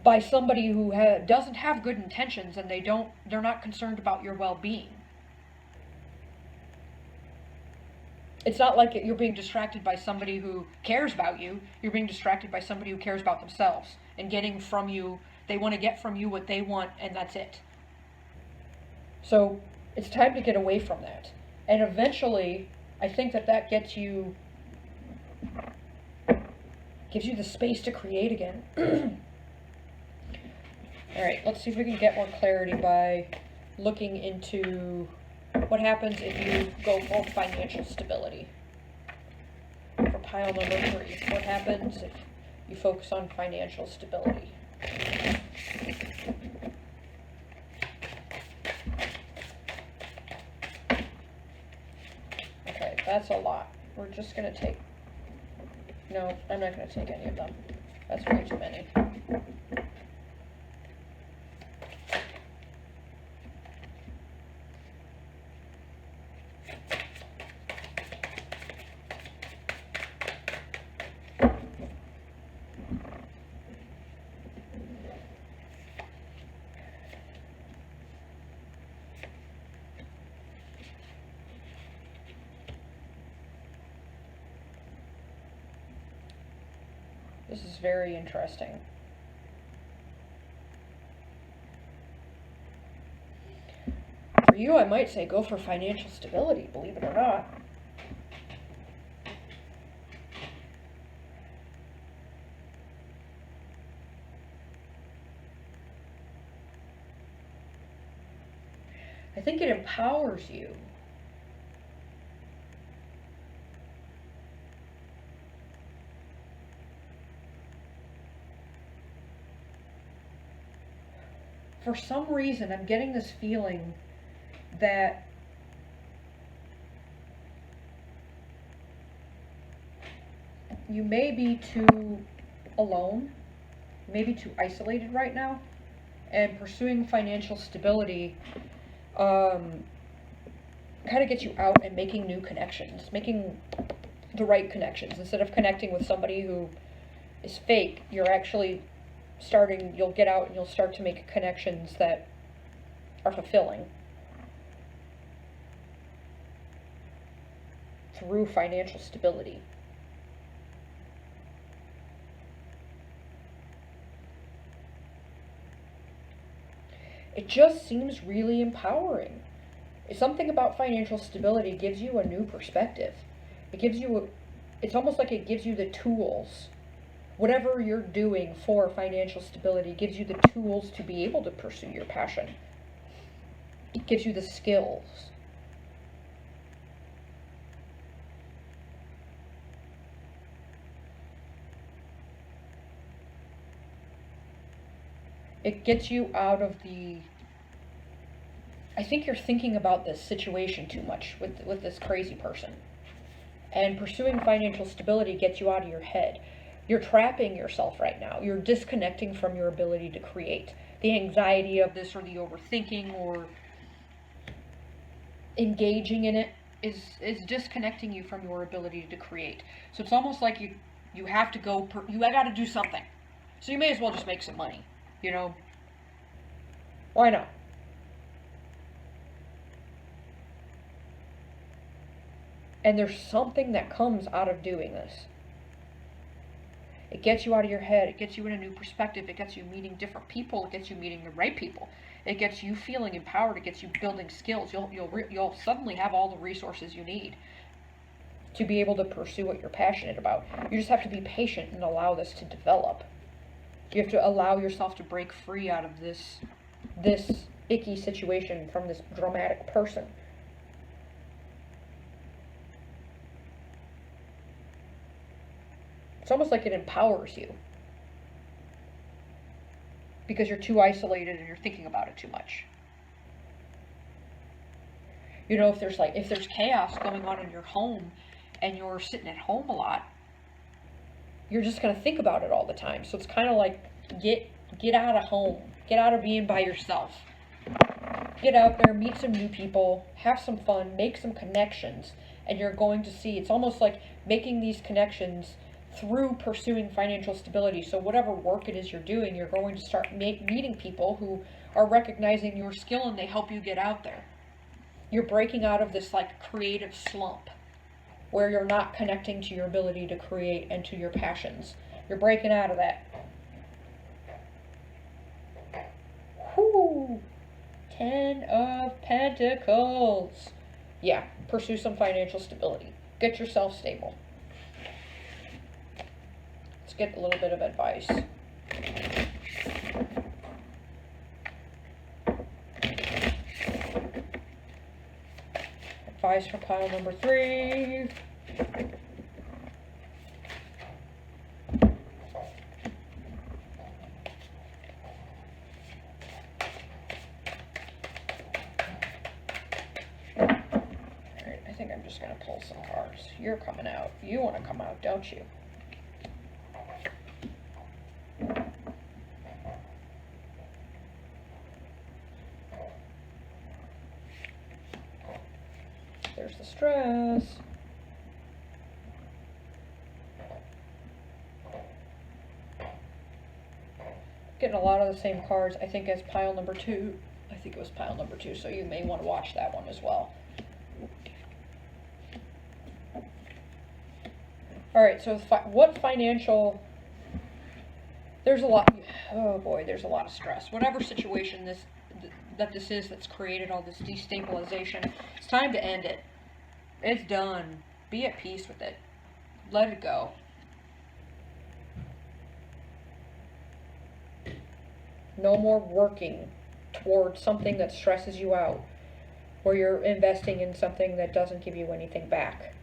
A: by somebody who doesn't have good intentions, and they're not concerned about your well-being. It's not like you're being distracted by somebody who cares about you. You're being distracted by somebody who cares about themselves and getting from you. They want to get from you what they want, and that's it. So it's time to get away from that. And eventually, I think that gives you the space to create again. Alright, let's see if we can get more clarity by looking into what happens if you go for financial stability. For pile number 3, what happens if you focus on financial stability? Okay, that's a lot. We're just going to take... No, I'm not going to take any of them. That's way too many. This is very interesting. For you, I might say go for financial stability, believe it or not. I think it empowers you. For some reason, I'm getting this feeling that you may be too alone, maybe too isolated right now, and pursuing financial stability kind of gets you out and making new connections, making the right connections. Instead of connecting with somebody who is fake, you're actually you'll get out and you'll start to make connections that are fulfilling through financial stability. It just seems really empowering. Something about financial stability gives you a new perspective. It's almost like it gives you the tools. Whatever you're doing for financial stability gives you the tools to be able to pursue your passion. It gives you the skills. It gets you out of the... I think you're thinking about this situation too much with this crazy person. And pursuing financial stability gets you out of your head. You're trapping yourself right now. You're disconnecting from your ability to create. The anxiety of this, or the overthinking, or engaging in it is disconnecting you from your ability to create. So it's almost like you have to go, you got to do something. So you may as well just make some money, you know? Why not? And there's something that comes out of doing this. It gets you out of your head. It gets you in a new perspective. It gets you meeting different people. It gets you meeting the right people. It gets you feeling empowered. It gets you building skills. You'll suddenly have all the resources you need to be able to pursue what you're passionate about. You just have to be patient and allow this to develop. You have to allow yourself to break free out of this icky situation from this dramatic person. It's almost like it empowers you because you're too isolated and you're thinking about it too much. You know, if there's chaos going on in your home and you're sitting at home a lot, you're just going to think about it all the time. So it's kind of like get out of home. Get out of being by yourself. Get out there, meet some new people, have some fun, make some connections, and you're going to see, it's almost like making these connections through pursuing financial stability. So whatever work it is you're doing, you're going to start meeting people who are recognizing your skill and they help you get out there. You're breaking out of this like creative slump where you're not connecting to your ability to create and to your passions. You're breaking out of that. Whoo! 10 of Pentacles. Yeah, pursue some financial stability. Get yourself stable. Let's get a little bit of advice. advice for pile number 3. Alright, I think I'm just going to pull some cards. You're coming out. You want to come out, don't you? There's the stress. Getting a lot of the same cards, I think, as pile number 2. I think it was pile number 2, so you may want to watch that one as well. Alright, so what financial... There's a lot... Oh boy, there's a lot of stress. Whatever situation this is that's created all this destabilization, it's time to end it. It's done. Be at peace with it. Let it go. No more working towards something that stresses you out, or you're investing in something that doesn't give you anything back.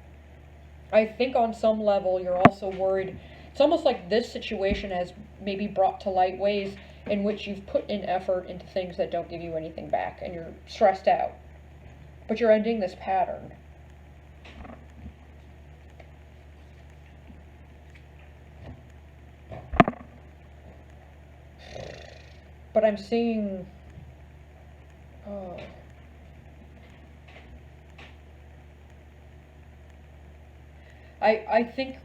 A: I think on some level you're also worried. It's almost like this situation has maybe brought to light ways in which you've put in effort into things that don't give you anything back, and you're stressed out. But you're ending this pattern. But I'm seeing... Oh. I think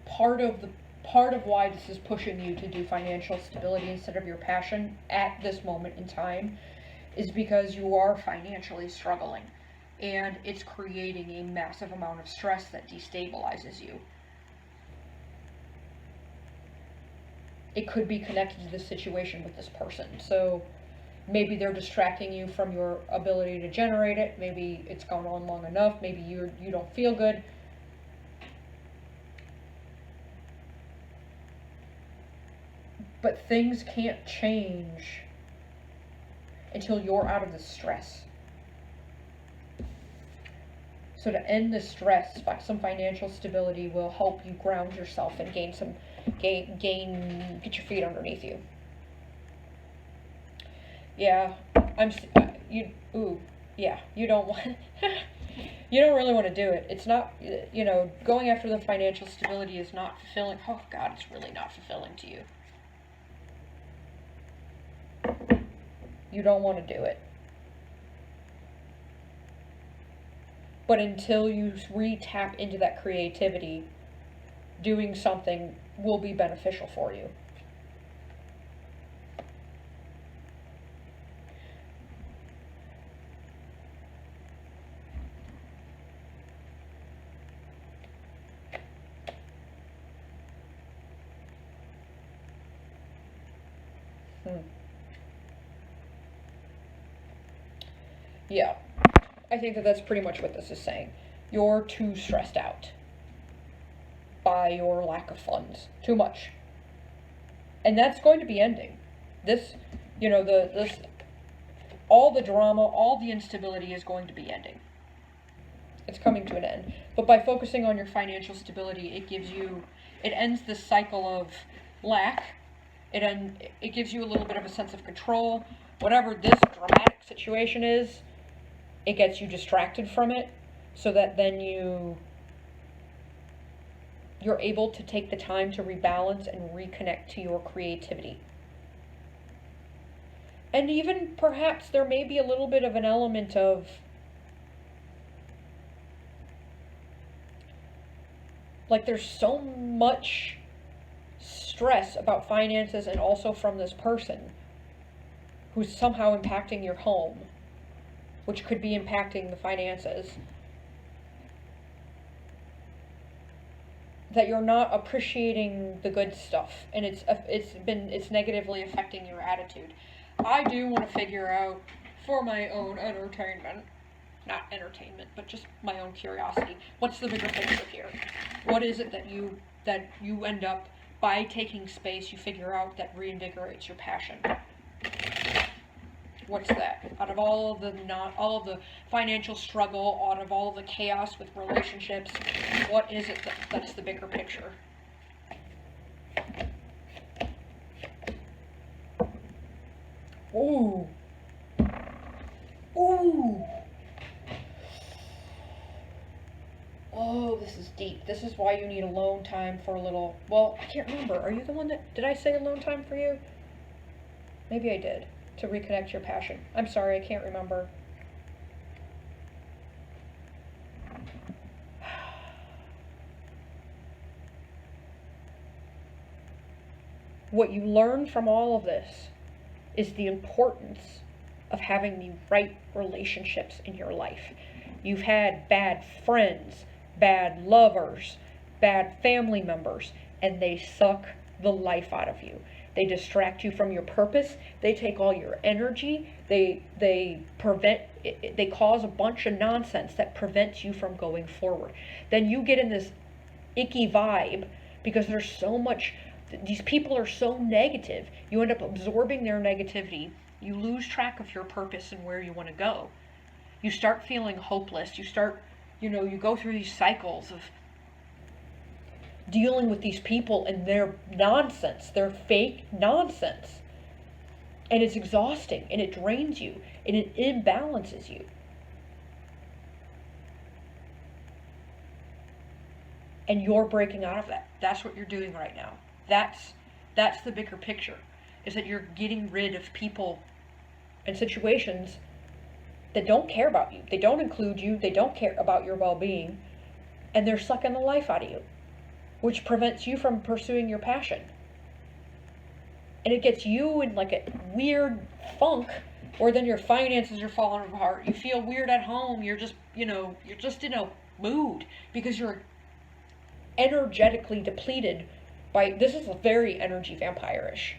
A: part of why this is pushing you to do financial stability instead of your passion at this moment in time is because you are financially struggling, and it's creating a massive amount of stress that destabilizes you. It could be connected to the situation with this person. So maybe they're distracting you from your ability to generate it. Maybe it's gone on long enough. Maybe you don't feel good. But things can't change until you're out of the stress. So to end the stress, some financial stability will help you ground yourself and get your feet underneath you. Yeah, you don't want, you don't really want to do it. It's not, going after the financial stability is not fulfilling. Oh God, it's really not fulfilling to you. You don't want to do it. But until you re-tap into that creativity, doing something will be beneficial for you. Yeah, I think that's pretty much what this is saying. You're too stressed out by your lack of funds. Too much. And that's going to be ending. This, all the drama, all the instability is going to be ending. It's coming to an end. But by focusing on your financial stability, it ends this cycle of lack. It gives you a little bit of a sense of control. Whatever this dramatic situation is, it gets you distracted from it, so that then you're able to take the time to rebalance and reconnect to your creativity. And even perhaps there may be a little bit of an element of like there's so much stress about finances, and also from this person who's somehow impacting your home, which could be impacting the finances, that you're not appreciating the good stuff, and it's negatively affecting your attitude. I do want to figure out, for my own entertainment, not entertainment, but just my own curiosity, what's the bigger picture here? What is it that you end up, by taking space, you figure out that reinvigorates your passion? What's that? Out of all of the financial struggle, out of all of the chaos with relationships, what is it that's the bigger picture? Ooh. Ooh. Oh, this is deep. This is why you need alone time for a little... Well, I can't remember. Are you the one that... Did I say alone time for you? Maybe I did. To reconnect your passion. I'm sorry, I can't remember. What you learn from all of this is the importance of having the right relationships in your life. You've had bad friends, bad lovers, bad family members, and they suck the life out of you. They distract you from your purpose. They take all your energy. They cause a bunch of nonsense that prevents you from going forward. Then you get in this icky vibe because there's so much... These people are so negative. You end up absorbing their negativity. You lose track of your purpose and where you want to go. You start feeling hopeless. You start, you go through these cycles of dealing with these people and their nonsense, their fake nonsense. And it's exhausting, and it drains you, and it imbalances you. And you're breaking out of that. That's what you're doing right now. That's the bigger picture, is that you're getting rid of people and situations that don't care about you. They don't include you. They don't care about your well-being. And they're sucking the life out of you, which prevents you from pursuing your passion. And it gets you in like a weird funk, or then your finances are falling apart. You feel weird at home. You're just, you're just in a mood because you're energetically depleted by, this is a very energy vampire-ish.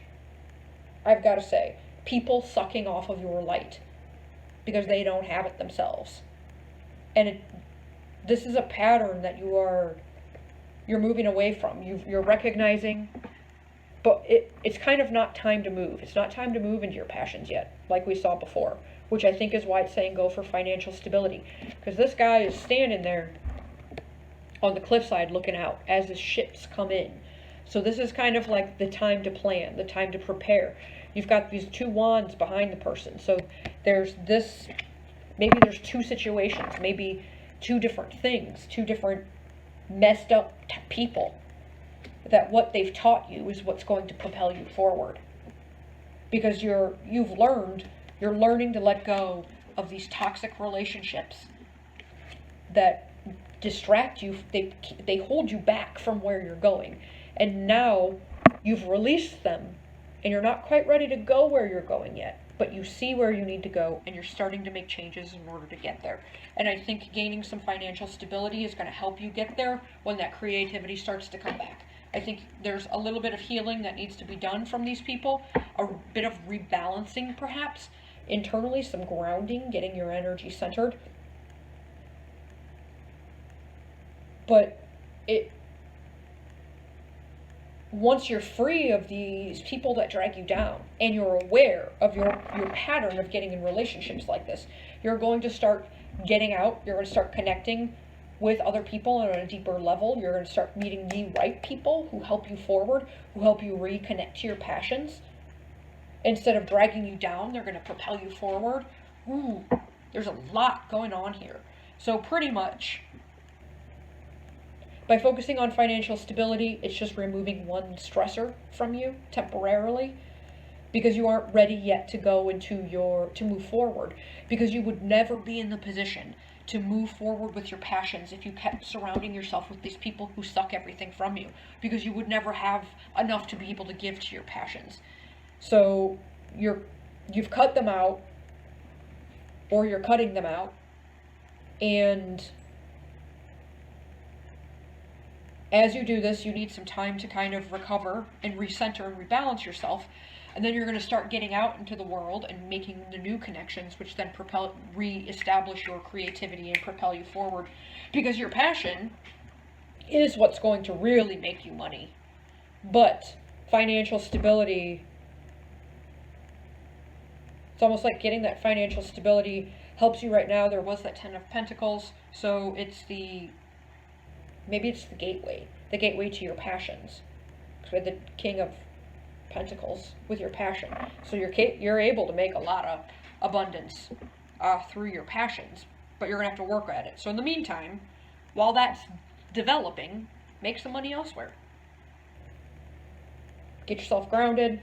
A: I've got to say, people sucking off of your light because they don't have it themselves. And this is a pattern that you're moving away from. You're recognizing, but it's kind of not time to move. It's not time to move into your passions yet, like we saw before, which I think is why it's saying go for financial stability. Because this guy is standing there on the cliffside looking out as the ships come in. So this is kind of like the time to plan, the time to prepare. You've got these two wands behind the person. So there's this, maybe there's two situations, maybe two different things, two different messed up people, that what they've taught you is what's going to propel you forward. Because you're learning to let go of these toxic relationships that distract you. They hold you back from where you're going. And now you've released them and you're not quite ready to go where you're going yet, but you see where you need to go and you're starting to make changes in order to get there. And I think gaining some financial stability is going to help you get there when that creativity starts to come back. I think there's a little bit of healing that needs to be done from these people, a bit of rebalancing perhaps internally, some grounding, getting your energy centered. But once you're free of these people that drag you down and you're aware of your pattern of getting in relationships like this, you're going to start getting out, you're going to start connecting with other people on a deeper level. You're going to start meeting the right people who help you forward, who help you reconnect to your passions. Instead of dragging you down, they're going to propel you forward. Ooh, there's a lot going on here. So pretty much, by focusing on financial stability, it's just removing one stressor from you temporarily, because you aren't ready yet to go to move forward, because you would never be in the position to move forward with your passions if you kept surrounding yourself with these people who suck everything from you, because you would never have enough to be able to give to your passions. So you've cut them out, or you're cutting them out, and as you do this, you need some time to kind of recover and recenter and rebalance yourself. And then you're going to start getting out into the world and making the new connections, which then re-establish your creativity and propel you forward. Because your passion is what's going to really make you money. But financial stability, It's almost like getting that financial stability helps you right now. There was that Ten of Pentacles, so it's maybe it's the gateway to your passions. Because we had the King of Pentacles with your passion. So you're able to make a lot of abundance through your passions, but you're going to have to work at it. So in the meantime, while that's developing, make some money elsewhere. Get yourself grounded.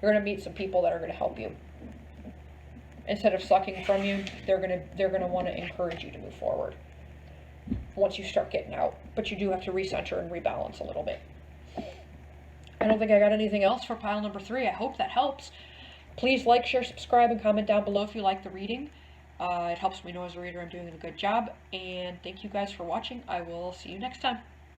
A: You're going to meet some people that are going to help you. Instead of sucking from you, they're gonna want to encourage you to move forward once you start getting out. But you do have to recenter and rebalance a little bit. I don't think I got anything else for pile number 3. I hope that helps. Please like, share, subscribe, and comment down below if you like the reading. It helps me know as a reader I'm doing a good job. And thank you guys for watching. I will see you next time.